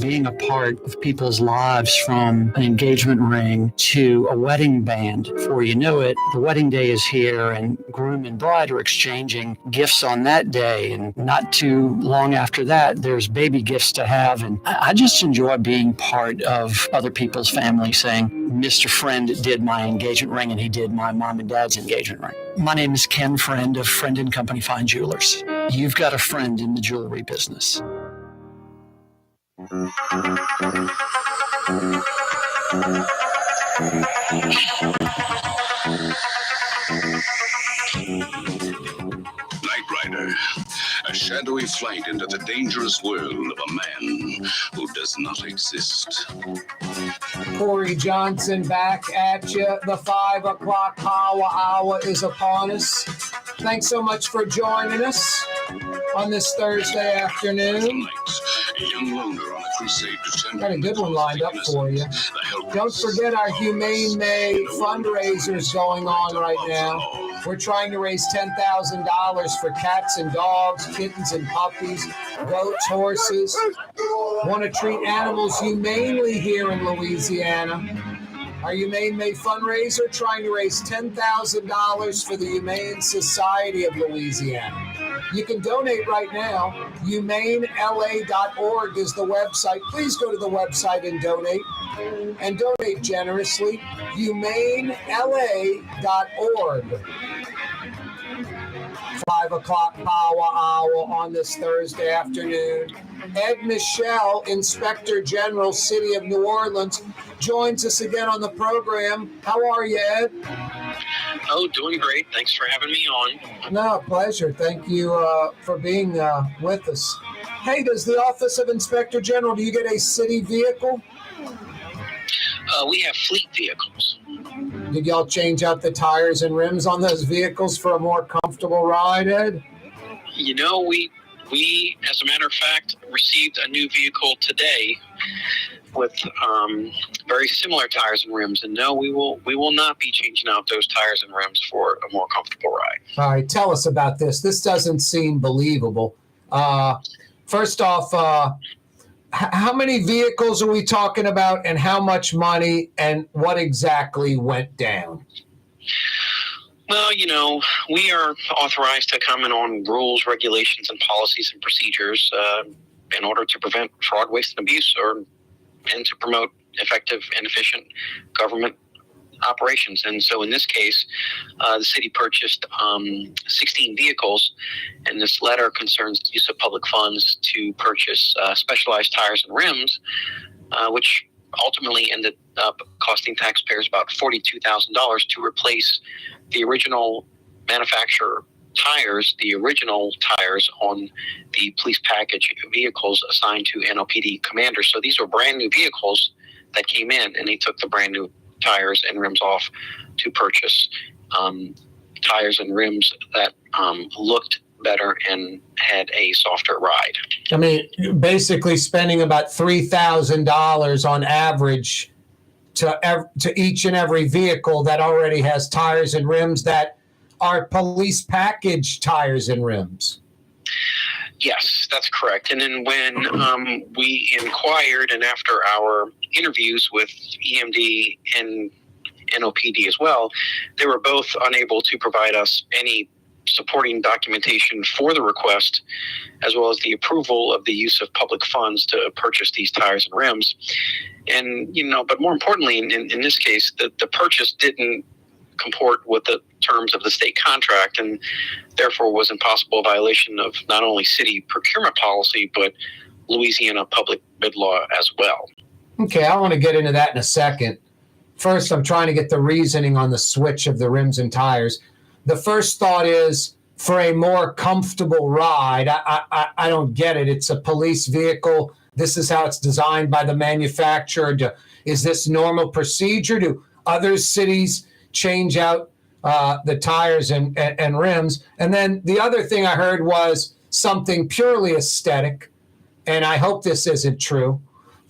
Being a part of people's lives, from an engagement ring to a wedding band. Before you know it, the wedding day is here and groom and bride are exchanging gifts on that day. And not too long after that, there's baby gifts to have. And I just enjoy being part of other people's family, saying, Mr. Friend did my engagement ring and he did my mom and dad's engagement ring. My name is Ken Friend of Friend & Company Fine Jewelers. You've got a friend in the jewelry business. Like Rider, a shadowy flight into the dangerous world of a man who does not exist. Corey Johnson back at you. The 5 o'clock power hour is upon us. Thanks so much for joining us on this Thursday afternoon. Tonight, a young loner on a crusade to send Got a good one lined up for you. Don't forget our Humane May fundraisers going on right now. We're trying to raise $10,000 for cats and dogs, kittens and puppies, goats, horses. Want to treat animals humanely here in Louisiana. Our Humane May fundraiser trying to raise $10,000 for the Humane Society of Louisiana. You can donate right now. HumaneLA.org is the website. Please go to the website and donate. And donate generously. HumaneLA.org. 5 o'clock power hour on this Thursday afternoon. Ed Michelle, Inspector General, City of New Orleans, joins us again on the program. How are you, Ed? Oh, doing great. Thanks for having me on. No, pleasure. Thank you for being with us. Hey, does the Office of Inspector General, do you get a city vehicle? We have fleet vehicles. Did y'all change out the tires and rims on those vehicles for a more comfortable ride, Ed? You know, we as a matter of fact, received a new vehicle today with very similar tires and rims. And no, we will not be changing out those tires and rims for a more comfortable ride. All right, tell us about this. This doesn't seem believable. First off, how many vehicles are we talking about, and how much money, and what exactly went down? Well, you know, we are authorized to comment on rules, regulations, and policies and procedures in order to prevent fraud, waste, and abuse, and to promote effective and efficient government operations. And so in this case, the city purchased 16 vehicles, and this letter concerns the use of public funds to purchase specialized tires and rims, which ultimately ended up costing taxpayers about $42,000 to replace the original manufacturer tires, the original tires on the police package vehicles assigned to NOPD commanders. So these were brand new vehicles that came in, and they took the brand new tires and rims off to purchase tires and rims that looked better and had a softer ride. I mean, basically spending about $3,000 on average to each and every vehicle that already has tires and rims that are police package tires and rims. Yes, that's correct. And then when we inquired, and after our interviews with EMD and NOPD as well, they were both unable to provide us any supporting documentation for the request, as well as the approval of the use of public funds to purchase these tires and rims. And, you know, but more importantly, in this case, the purchase didn't comport with the terms of the state contract, and therefore was in possible violation of not only city procurement policy, but Louisiana public bid law as well. Okay, I want to get into that in a second. First, I'm trying to get the reasoning on the switch of the rims and tires. The first thought is for a more comfortable ride. I don't get it. It's a police vehicle. This is how it's designed by the manufacturer. Is this normal procedure? Do other cities change out the tires and rims? And then the other thing I heard was something purely aesthetic, and I hope this isn't true,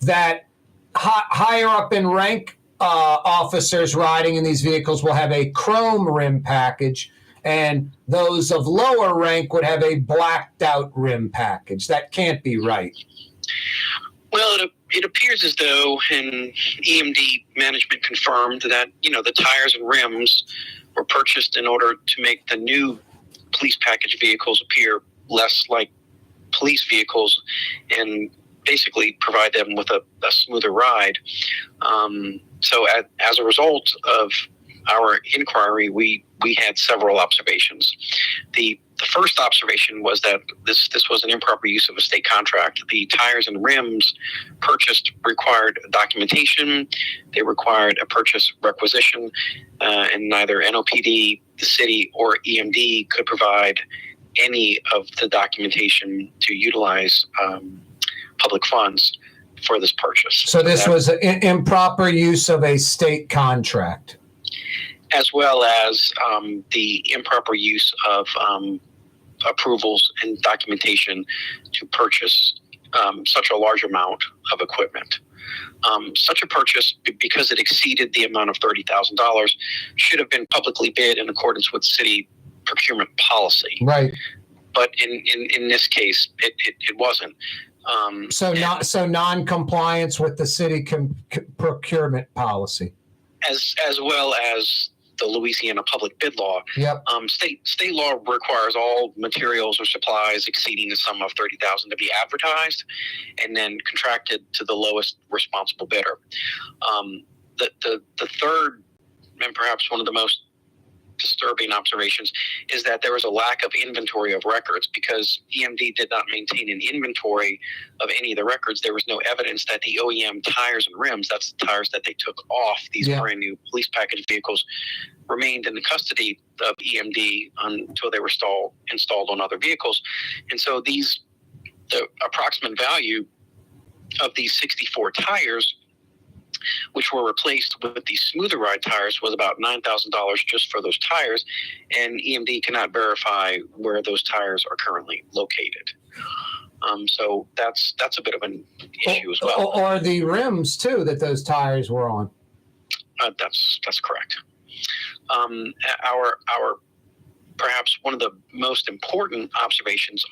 that higher up in rank officers riding in these vehicles will have a chrome rim package, and those of lower rank would have a blacked out rim package. That can't be right. Well, it appears as though, and EMD management confirmed that, you know, the tires and rims were purchased in order to make the new police package vehicles appear less like police vehicles and basically provide them with a smoother ride. So as a result of our inquiry, we had several observations. The first observation was that this was an improper use of a state contract. The tires and rims purchased required documentation. They required a purchase requisition, and neither NOPD, the city, or EMD could provide any of the documentation to utilize public funds for this purchase. So this was an improper use of a state contract. As well as the improper use of approvals and documentation to purchase such a large amount of equipment. Such a purchase, because it exceeded the amount of $30,000, should have been publicly bid in accordance with city procurement policy. Right. But in this case, it wasn't. So non-compliance with the city procurement policy. As well as the Louisiana public bid law. Yep. State law requires all materials or supplies exceeding the sum of $30,000 to be advertised and then contracted to the lowest responsible bidder. The third, and perhaps one of the most disturbing observations, is that there was a lack of inventory of records because EMD did not maintain an inventory of any of the records. There was no evidence that the OEM tires and rims, that's the tires that they took off these brand new police package vehicles, remained in the custody of EMD until they were installed on other vehicles. And so the approximate value of these 64 tires, which were replaced with the smoother ride tires, was about $9,000 just for those tires, and EMD cannot verify where those tires are currently located. So that's a bit of an issue as well. Or the rims too that those tires were on. That's correct. Our perhaps one of the most important observations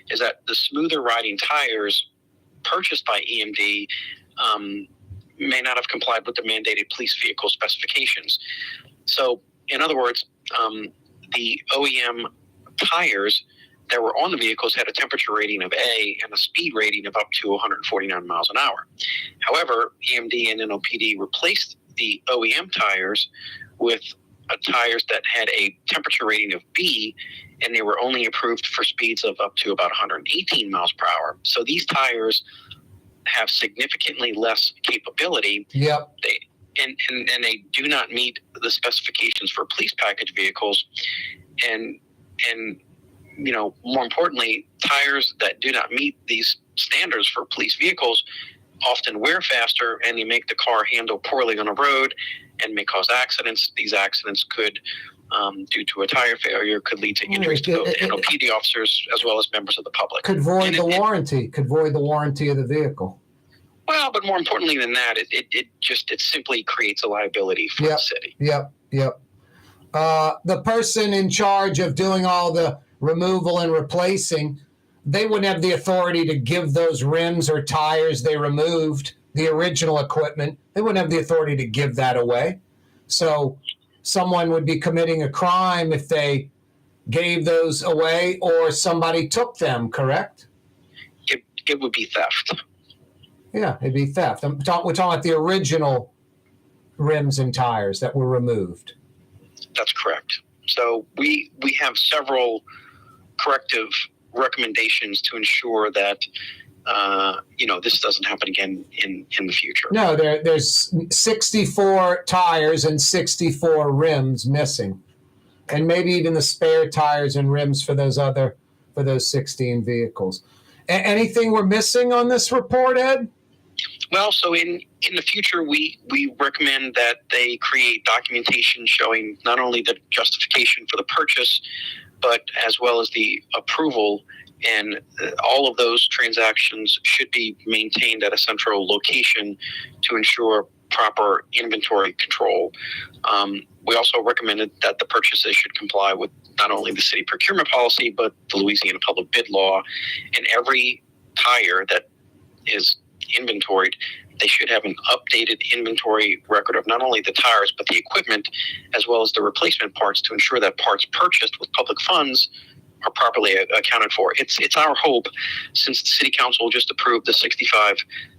is that the smoother riding tires purchased by EMD may not have complied with the mandated police vehicle specifications. So, in other words, the OEM tires that were on the vehicles had a temperature rating of A and a speed rating of up to 149 miles an hour. However, EMD and NOPD replaced the OEM tires with tires that had a temperature rating of B, and they were only approved for speeds of up to about 118 miles per hour. So these tires have significantly less capability. Yep. And they do not meet the specifications for police package vehicles. And more importantly, tires that do not meet these standards for police vehicles often wear faster, and they make the car handle poorly on a road and may cause accidents. These accidents could, due to a tire failure, could lead to injuries to both NOPD officers as well as members of the public. Could void the warranty of the vehicle. Well, but more importantly than that, it simply creates a liability for the city. Yep. The person in charge of doing all the removal and replacing, they wouldn't have the authority to give those rims or tires they removed, the original equipment, they wouldn't have the authority to give that away. So someone would be committing a crime if they gave those away or somebody took them, correct? It would be theft. Yeah, it'd be theft. We're talking about the original rims and tires that were removed. That's correct. So we have several corrective recommendations to ensure that this doesn't happen again in the future. No, there's 64 tires and 64 rims missing, and maybe even the spare tires and rims for those 16 vehicles. Anything we're missing on this report, Ed? Well, so in the future, we recommend that they create documentation showing not only the justification for the purchase, but as well as the approval, and all of those transactions should be maintained at a central location to ensure proper inventory control. We also recommended that the purchases should comply with not only the city procurement policy, but the Louisiana public bid law. And every tire that is inventoried, they should have an updated inventory record of not only the tires, but the equipment, as well as the replacement parts, to ensure that parts purchased with public funds are properly accounted for. It's our hope, since the city council just approved the $65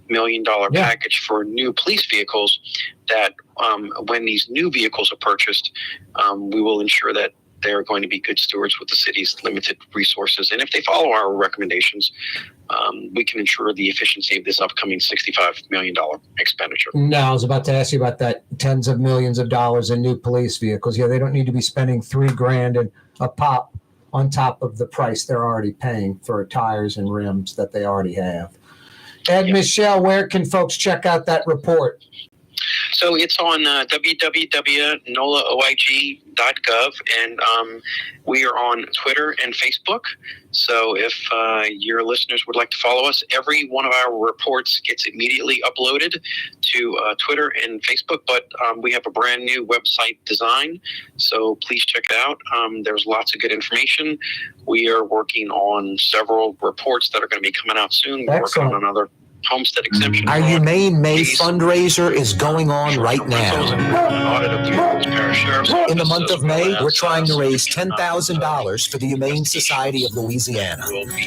million package for new police vehicles, that when these new vehicles are purchased, we will ensure that they're going to be good stewards with the city's limited resources. And if they follow our recommendations, we can ensure the efficiency of this upcoming $65 million expenditure. No, I was about to ask you about that. Tens of millions of dollars in new police vehicles. Yeah, they don't need to be spending $3,000 and a pop on top of the price they're already paying for tires and rims that they already have. Ed, Michelle, where can folks check out that report? So it's on www.nolaoig.gov, and we are on Twitter and Facebook. So if your listeners would like to follow us, every one of our reports gets immediately uploaded to Twitter and Facebook, but we have a brand new website design, so please check it out. There's lots of good information. We are working on several reports that are going to be coming out soon. We're working on another homestead exemption. Our Humane May fundraiser is going on right now. In the month of May, we're trying to raise $10,000 for the Humane Society of Louisiana.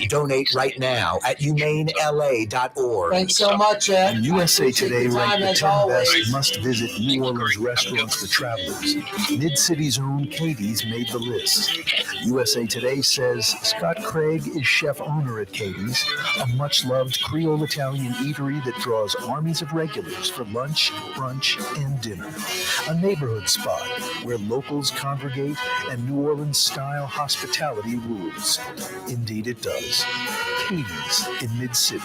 Donate right now at humanela.org. Thanks so much, Ed. And USA Today ranked the 10 best must-visit New Orleans restaurants for travelers. Mid-City's own Katie's made the list. USA Today says Scott Craig is chef-owner at Katie's, a much-loved Creole Italian eatery that draws armies of regulars for lunch, brunch, and dinner. A neighborhood spot where locals congregate and New Orleans-style hospitality rules. Indeed it does. Katie's in Mid-City.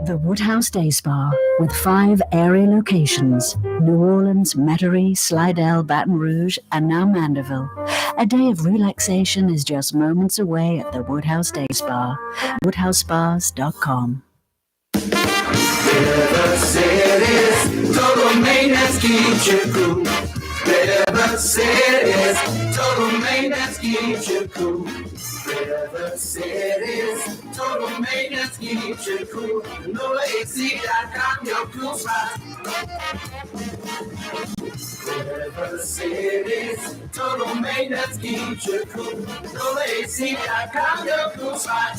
The Woodhouse Day Spa, with 5 area locations: New Orleans, Metairie, Slidell, Baton Rouge, and now Mandeville. A day of relaxation is just moments away at the Woodhouse Day Spa. WoodhouseSpas.com. River City's total maintenance keeps you cool. River City's total maintenance keeps you cool. River City's total maintenance keeps you cool. NolaAC.com, your cool spot. River City's total maintenance keeps you cool. NolaAC.com, your cool spot.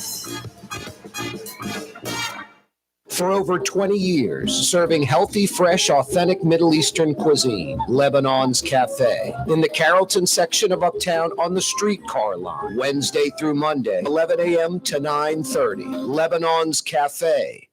For over 20 years, serving healthy, fresh, authentic Middle Eastern cuisine, Lebanon's Cafe. In the Carrollton section of Uptown on the streetcar line, Wednesday through Monday, 11 a.m. to 9:30. Lebanon's Cafe.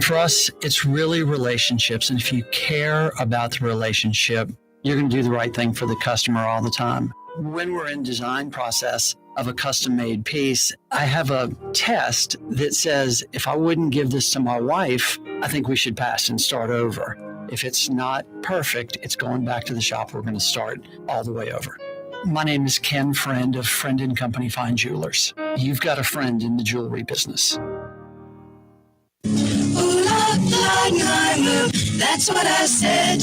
For us, it's really relationships. And if you care about the relationship, you're going to do the right thing for the customer all the time. When we're in design process of a custom-made piece, I have a test that says, if I wouldn't give this to my wife, I think we should pass and start over. If it's not perfect, it's going back to the shop. We're going to start all the way over. My name is Ken Friend of Friend & Company Fine Jewelers. You've got a friend in the jewelry business. Ooh, Leidenheimer, that's what I said.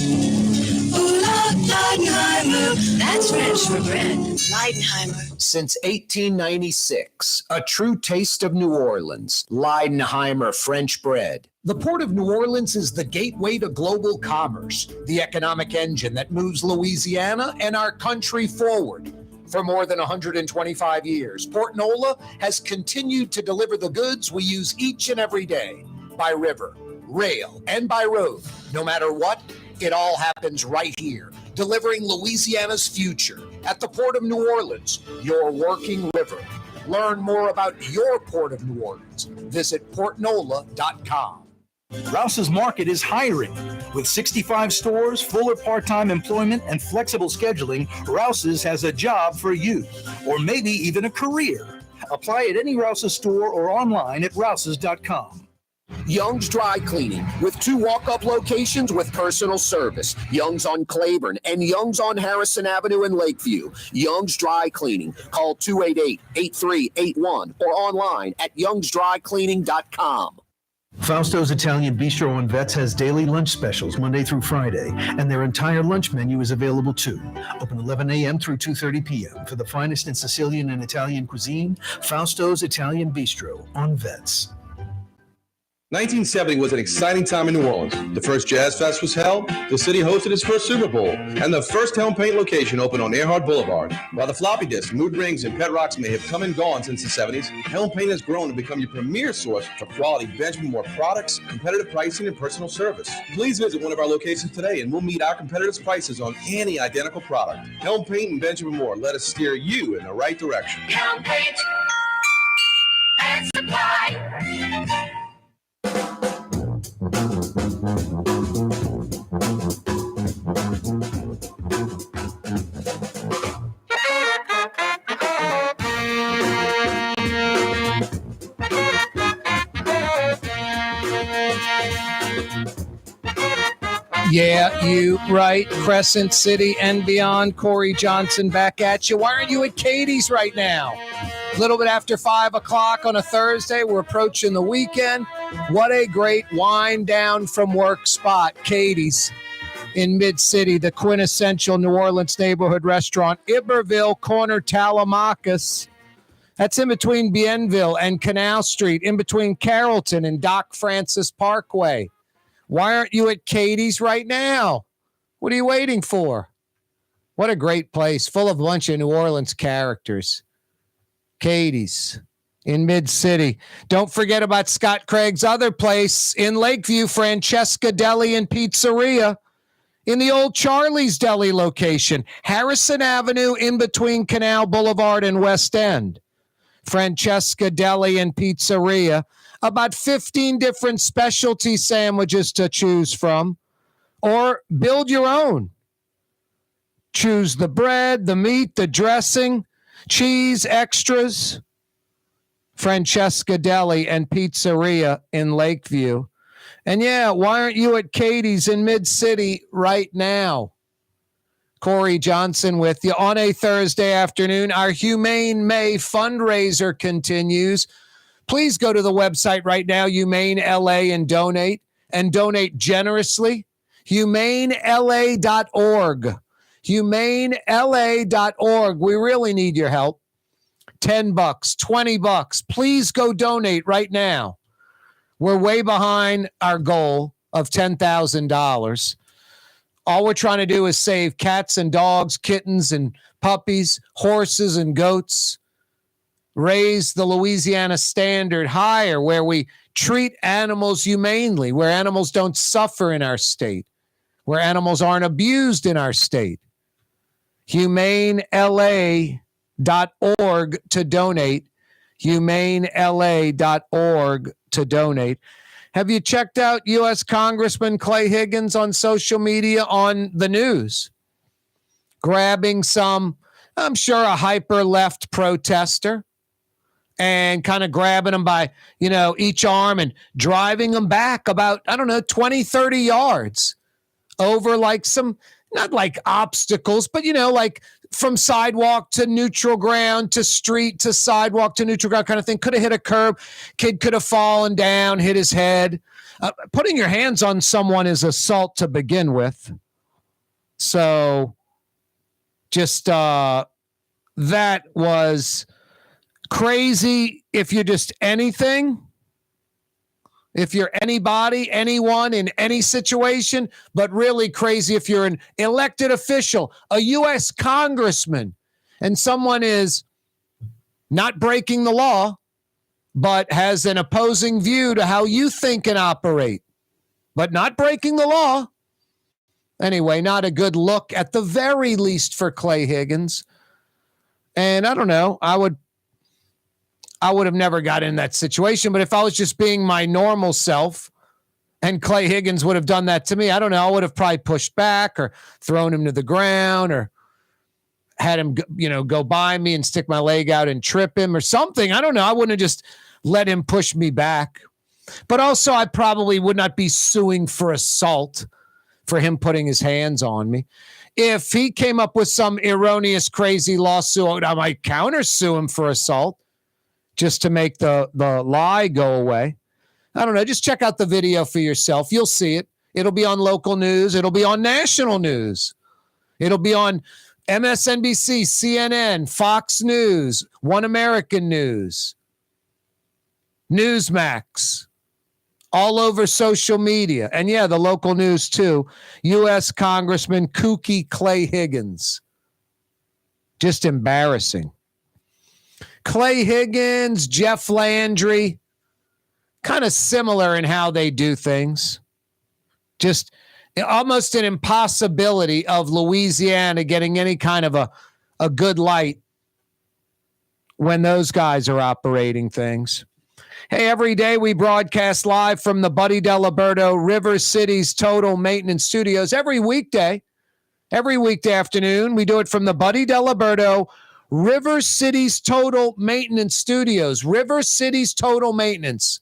Ooh, Leidenheimer, that's French for bread. Leidenheimer. Since 1896, a true taste of New Orleans, Leidenheimer French bread. The Port of New Orleans is the gateway to global commerce, the economic engine that moves Louisiana and our country forward. For more than 125 years, Port Nola has continued to deliver the goods we use each and every day, by river, rail, and by road. No matter what, it all happens right here, delivering Louisiana's future at the Port of New Orleans, your working river. Learn more about your Port of New Orleans. Visit portnola.com. Rouse's Market is hiring. With 65 stores, full or part-time employment, and flexible scheduling, Rouse's has a job for you, or maybe even a career. Apply at any Rouse's store or online at rouses.com. Young's Dry Cleaning, with 2 walk-up locations with personal service. Young's on Claiborne and Young's on Harrison Avenue in Lakeview. Young's Dry Cleaning. Call 288-8381 or online at youngsdrycleaning.com. Fausto's Italian Bistro on Vets has daily lunch specials Monday through Friday, and their entire lunch menu is available too. Open 11 a.m. through 2:30 p.m. For the finest in Sicilian and Italian cuisine, Fausto's Italian Bistro on Vets. 1970 was an exciting time in New Orleans. The first Jazz Fest was held, the city hosted its first Super Bowl, and the first Helm Paint location opened on Earhart Boulevard. While the floppy disks, mood rings, and pet rocks may have come and gone since the 70s, Helm Paint has grown to become your premier source for quality Benjamin Moore products, competitive pricing, and personal service. Please visit one of our locations today and we'll meet our competitors' prices on any identical product. Helm Paint and Benjamin Moore, let us steer you in the right direction. Helm Paint and Supply. Yeah, you right. Crescent City and beyond. Corey Johnson back at you. Why aren't you at Katie's right now? A little bit after 5 o'clock on a Thursday. We're approaching the weekend. What a great wind down from work spot. Katie's in Mid-City, the quintessential New Orleans neighborhood restaurant. Iberville Corner, Tallahassee. That's in between Bienville and Canal Street, in between Carrollton and Doc Francis Parkway. Why aren't you at Katie's right now? What are you waiting for? What a great place, full of a bunch of New Orleans characters. Katie's in Mid-City. Don't forget about Scott Craig's other place in Lakeview, Francesca Deli and Pizzeria, in the old Charlie's Deli location, Harrison Avenue in between Canal Boulevard and West End. Francesca Deli and Pizzeria. About 15 different specialty sandwiches to choose from, or build your own. Choose the bread, the meat, the dressing, cheese, extras. Francesca Deli and Pizzeria in Lakeview. And yeah, why aren't you at Katie's in Mid-City right now? Corey Johnson with you on a Thursday afternoon. Our Humane May fundraiser continues. Please go to the website right now, Humane LA, and donate generously. HumaneLA.org. HumaneLA.org. We really need your help. $10, $20. Please go donate right now. We're way behind our goal of $10,000. All we're trying to do is save cats and dogs, kittens and puppies, horses and goats. Raise the Louisiana standard higher, where we treat animals humanely, where animals don't suffer in our state, where animals aren't abused in our state. HumaneLA.org to donate. HumaneLA.org to donate. Have you checked out U.S. Congressman Clay Higgins on social media on the news? Grabbing some, I'm sure, a hyper-left protester and kind of grabbing them by, each arm and driving them back about, 20, 30 yards over like some, not like obstacles, but, like from sidewalk to neutral ground to street to sidewalk to neutral ground kind of thing. Could have hit a curb. Kid could have fallen down, hit his head. Putting your hands on someone is assault to begin with. So just that was crazy if you're just anything, if you're anybody, anyone in any situation, but really crazy if you're an elected official, a U.S. congressman, and someone is not breaking the law, but has an opposing view to how you think and operate, but not breaking the law. Anyway, not a good look at the very least for Clay Higgins. And I don't know, I would have never got in that situation. But if I was just being my normal self and Clay Higgins would have done that to me, I don't know, I would have probably pushed back or thrown him to the ground or had him, go by me and stick my leg out and trip him or something. I don't know. I wouldn't have just let him push me back. But also, I probably would not be suing for assault for him putting his hands on me. If he came up with some erroneous, crazy lawsuit, I might countersue him for assault, just to make the lie go away. I don't know. Just check out the video for yourself. You'll see it. It'll be on local news. It'll be on national news. It'll be on MSNBC, CNN, Fox News, One American News, Newsmax, all over social media. And yeah, the local news too. U.S. Congressman kooky Clay Higgins. Just embarrassing. Clay Higgins, Jeff Landry, kind of similar in how they do things. Just almost an impossibility of Louisiana getting any kind of a good light when those guys are operating things. Hey, every day we broadcast live from the Buddy Diliberto River City's Total Maintenance Studios. Every weekday afternoon, we do it from the Buddy Diliberto River City's Total Maintenance Studios. River City's Total Maintenance.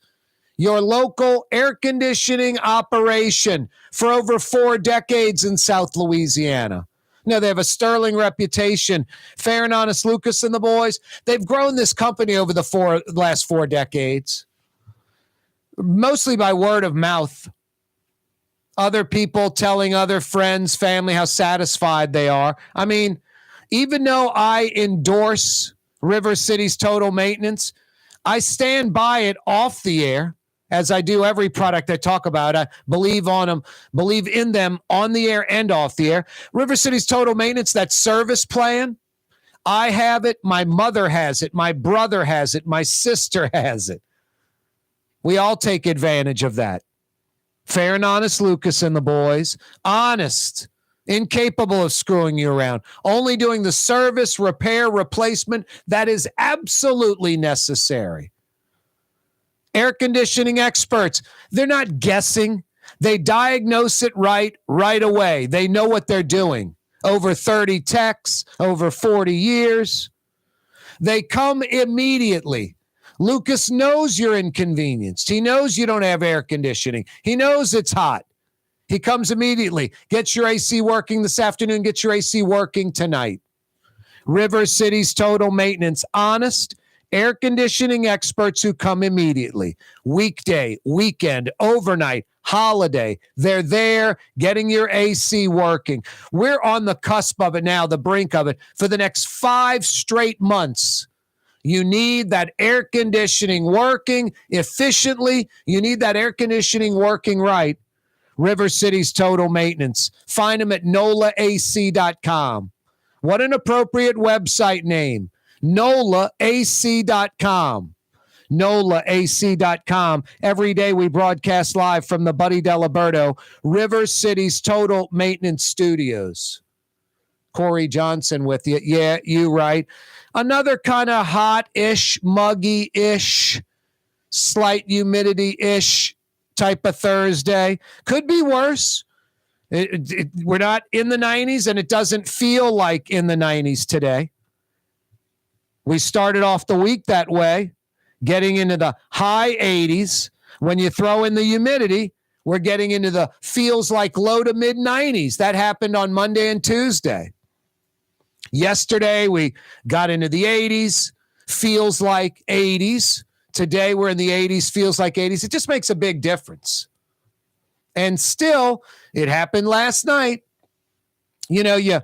your local air conditioning operation for over 4 decades in South Louisiana. No, they have a sterling reputation. Fair and Honest Lucas and the boys, they've grown this company over the last 4 decades, mostly by word of mouth. Other people telling other friends, family, how satisfied they are. I mean, even though I endorse River City's Total Maintenance, I stand by it off the air, as I do every product I talk about. I believe in them on the air and off the air. River City's Total Maintenance, that service plan, I have it. My mother has it. My brother has it. My sister has it. We all take advantage of that. Fair and Honest Lucas and the boys. Honest. Incapable of screwing you around. Only doing the service, repair, replacement that is absolutely necessary. Air conditioning experts. They're not guessing. They diagnose it right away. They know what they're doing. Over 30 techs, over 40 years. They come immediately. Lucas knows you're inconvenienced. He knows you don't have air conditioning. He knows it's hot. He comes immediately. Get your AC working this afternoon. Get your AC working tonight. River City's Total Maintenance. Honest air conditioning experts who come immediately. Weekday, weekend, overnight, holiday. They're there getting your AC working. We're on the cusp of it now, the brink of it. For the next 5 straight months, you need that air conditioning working efficiently. You need that air conditioning working right. River City's Total Maintenance. Find them at NOLAAC.com. What an appropriate website name. NOLAAC.com. NOLAAC.com. Every day we broadcast live from the Buddy Diliberto River City's Total Maintenance Studios. Corey Johnson with you. Yeah, you right. Another kind of hot-ish, muggy-ish, slight humidity-ish type of Thursday. Could be worse. We're not in the 90s, and it doesn't feel like in the 90s today. We started off the week that way, getting into the high 80s. When you throw in the humidity, we're getting into the feels like low to mid 90s. That happened on Monday and Tuesday. Yesterday, we got into the 80s, feels like 80s. Today, we're in the 80s, feels like 80s. It just makes a big difference. And still, it happened last night. You know,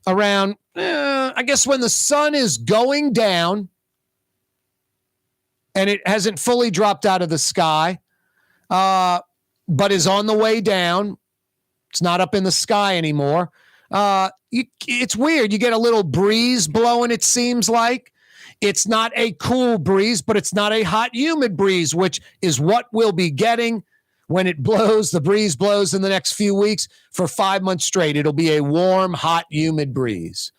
around, I guess when the sun is going down and it hasn't fully dropped out of the sky, but is on the way down. It's not up in the sky anymore. It's weird. You get a little breeze blowing, it seems like. It's not a cool breeze, but it's not a hot, humid breeze, which is what we'll be getting when it blows. The breeze blows in the next few weeks for 5 months straight. It'll be a warm, hot, humid breeze.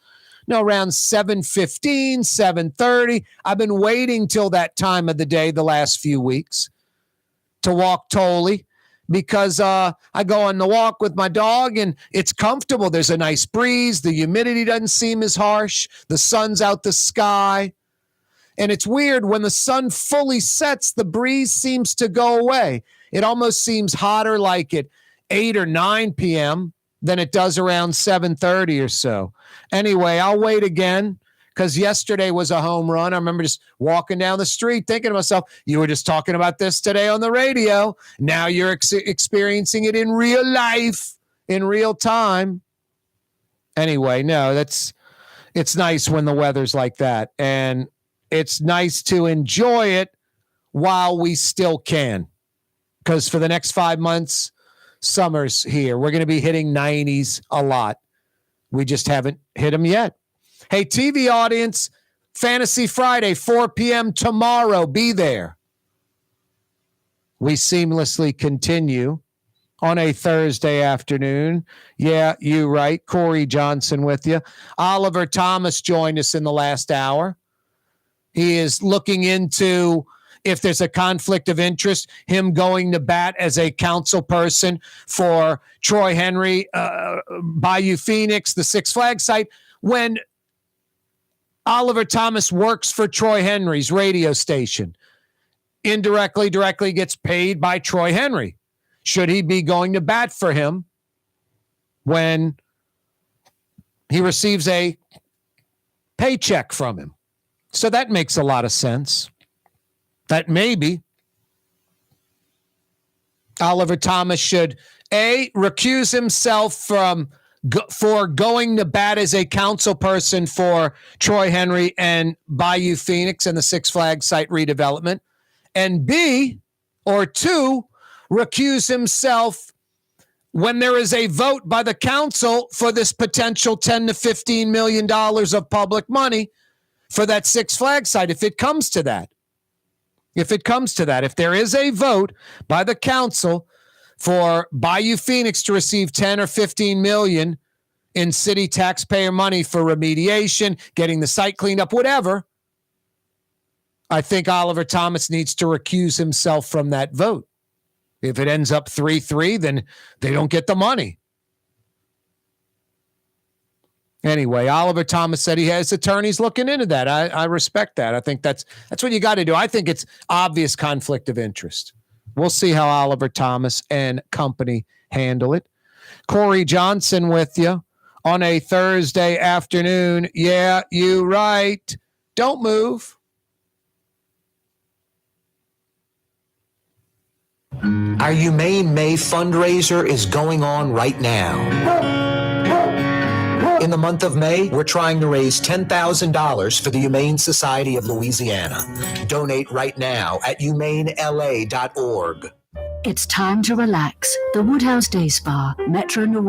Now, around 7:15, 7:30, I've been waiting till that time of the day the last few weeks to walk Tolly, because I go on the walk with my dog and it's comfortable. There's a nice breeze. The humidity doesn't seem as harsh. The sun's out the sky. And it's weird, when the sun fully sets, the breeze seems to go away. It almost seems hotter like at 8 or 9 p.m. than it does around 7:30 or so. Anyway, I'll wait again, because yesterday was a home run. I remember just walking down the street thinking to myself, you were just talking about this today on the radio. Now you're experiencing it in real life, in real time. Anyway, no, it's nice when the weather's like that. And it's nice to enjoy it while we still can. Because for the next 5 months, summer's here. We're going to be hitting 90s a lot. We just haven't hit them yet. Hey, TV audience, Fantasy Friday, 4 p.m. tomorrow. Be there. We seamlessly continue on a Thursday afternoon. Yeah, you right. Corey Johnson with you. Oliver Thomas joined us in the last hour. He is looking into if there's a conflict of interest, him going to bat as a council person for Troy Henry, Bayou Phoenix, the Six Flags site, when Oliver Thomas works for Troy Henry's radio station. indirectly, directly gets paid by Troy Henry? Should he be going to bat for him when he receives a paycheck from him? So that makes a lot of sense. That maybe Oliver Thomas should, A, recuse himself for going to bat as a council person for Troy Henry and Bayou Phoenix and the Six Flags site redevelopment, and B, or two, recuse himself when there is a vote by the council for this potential $10 to $15 million of public money for that Six Flags site, if it comes to that. If there is a vote by the council for Bayou Phoenix to receive 10 or 15 million in city taxpayer money for remediation, getting the site cleaned up, whatever, I think Oliver Thomas needs to recuse himself from that vote. If it ends up 3-3, then they don't get the money. Anyway, Oliver Thomas said he has attorneys looking into that. I respect that. I think that's what you got to do. I think it's obvious conflict of interest. We'll see how Oliver Thomas and company handle it. Corey Johnson with you on a Thursday afternoon. Yeah, you right. Don't move. Our Humane May fundraiser is going on right now. In the month of May, we're trying to raise $10,000 for the Humane Society of Louisiana. Donate right now at humanela.org. It's time to relax. The Woodhouse Day Spa, Metro New Orleans.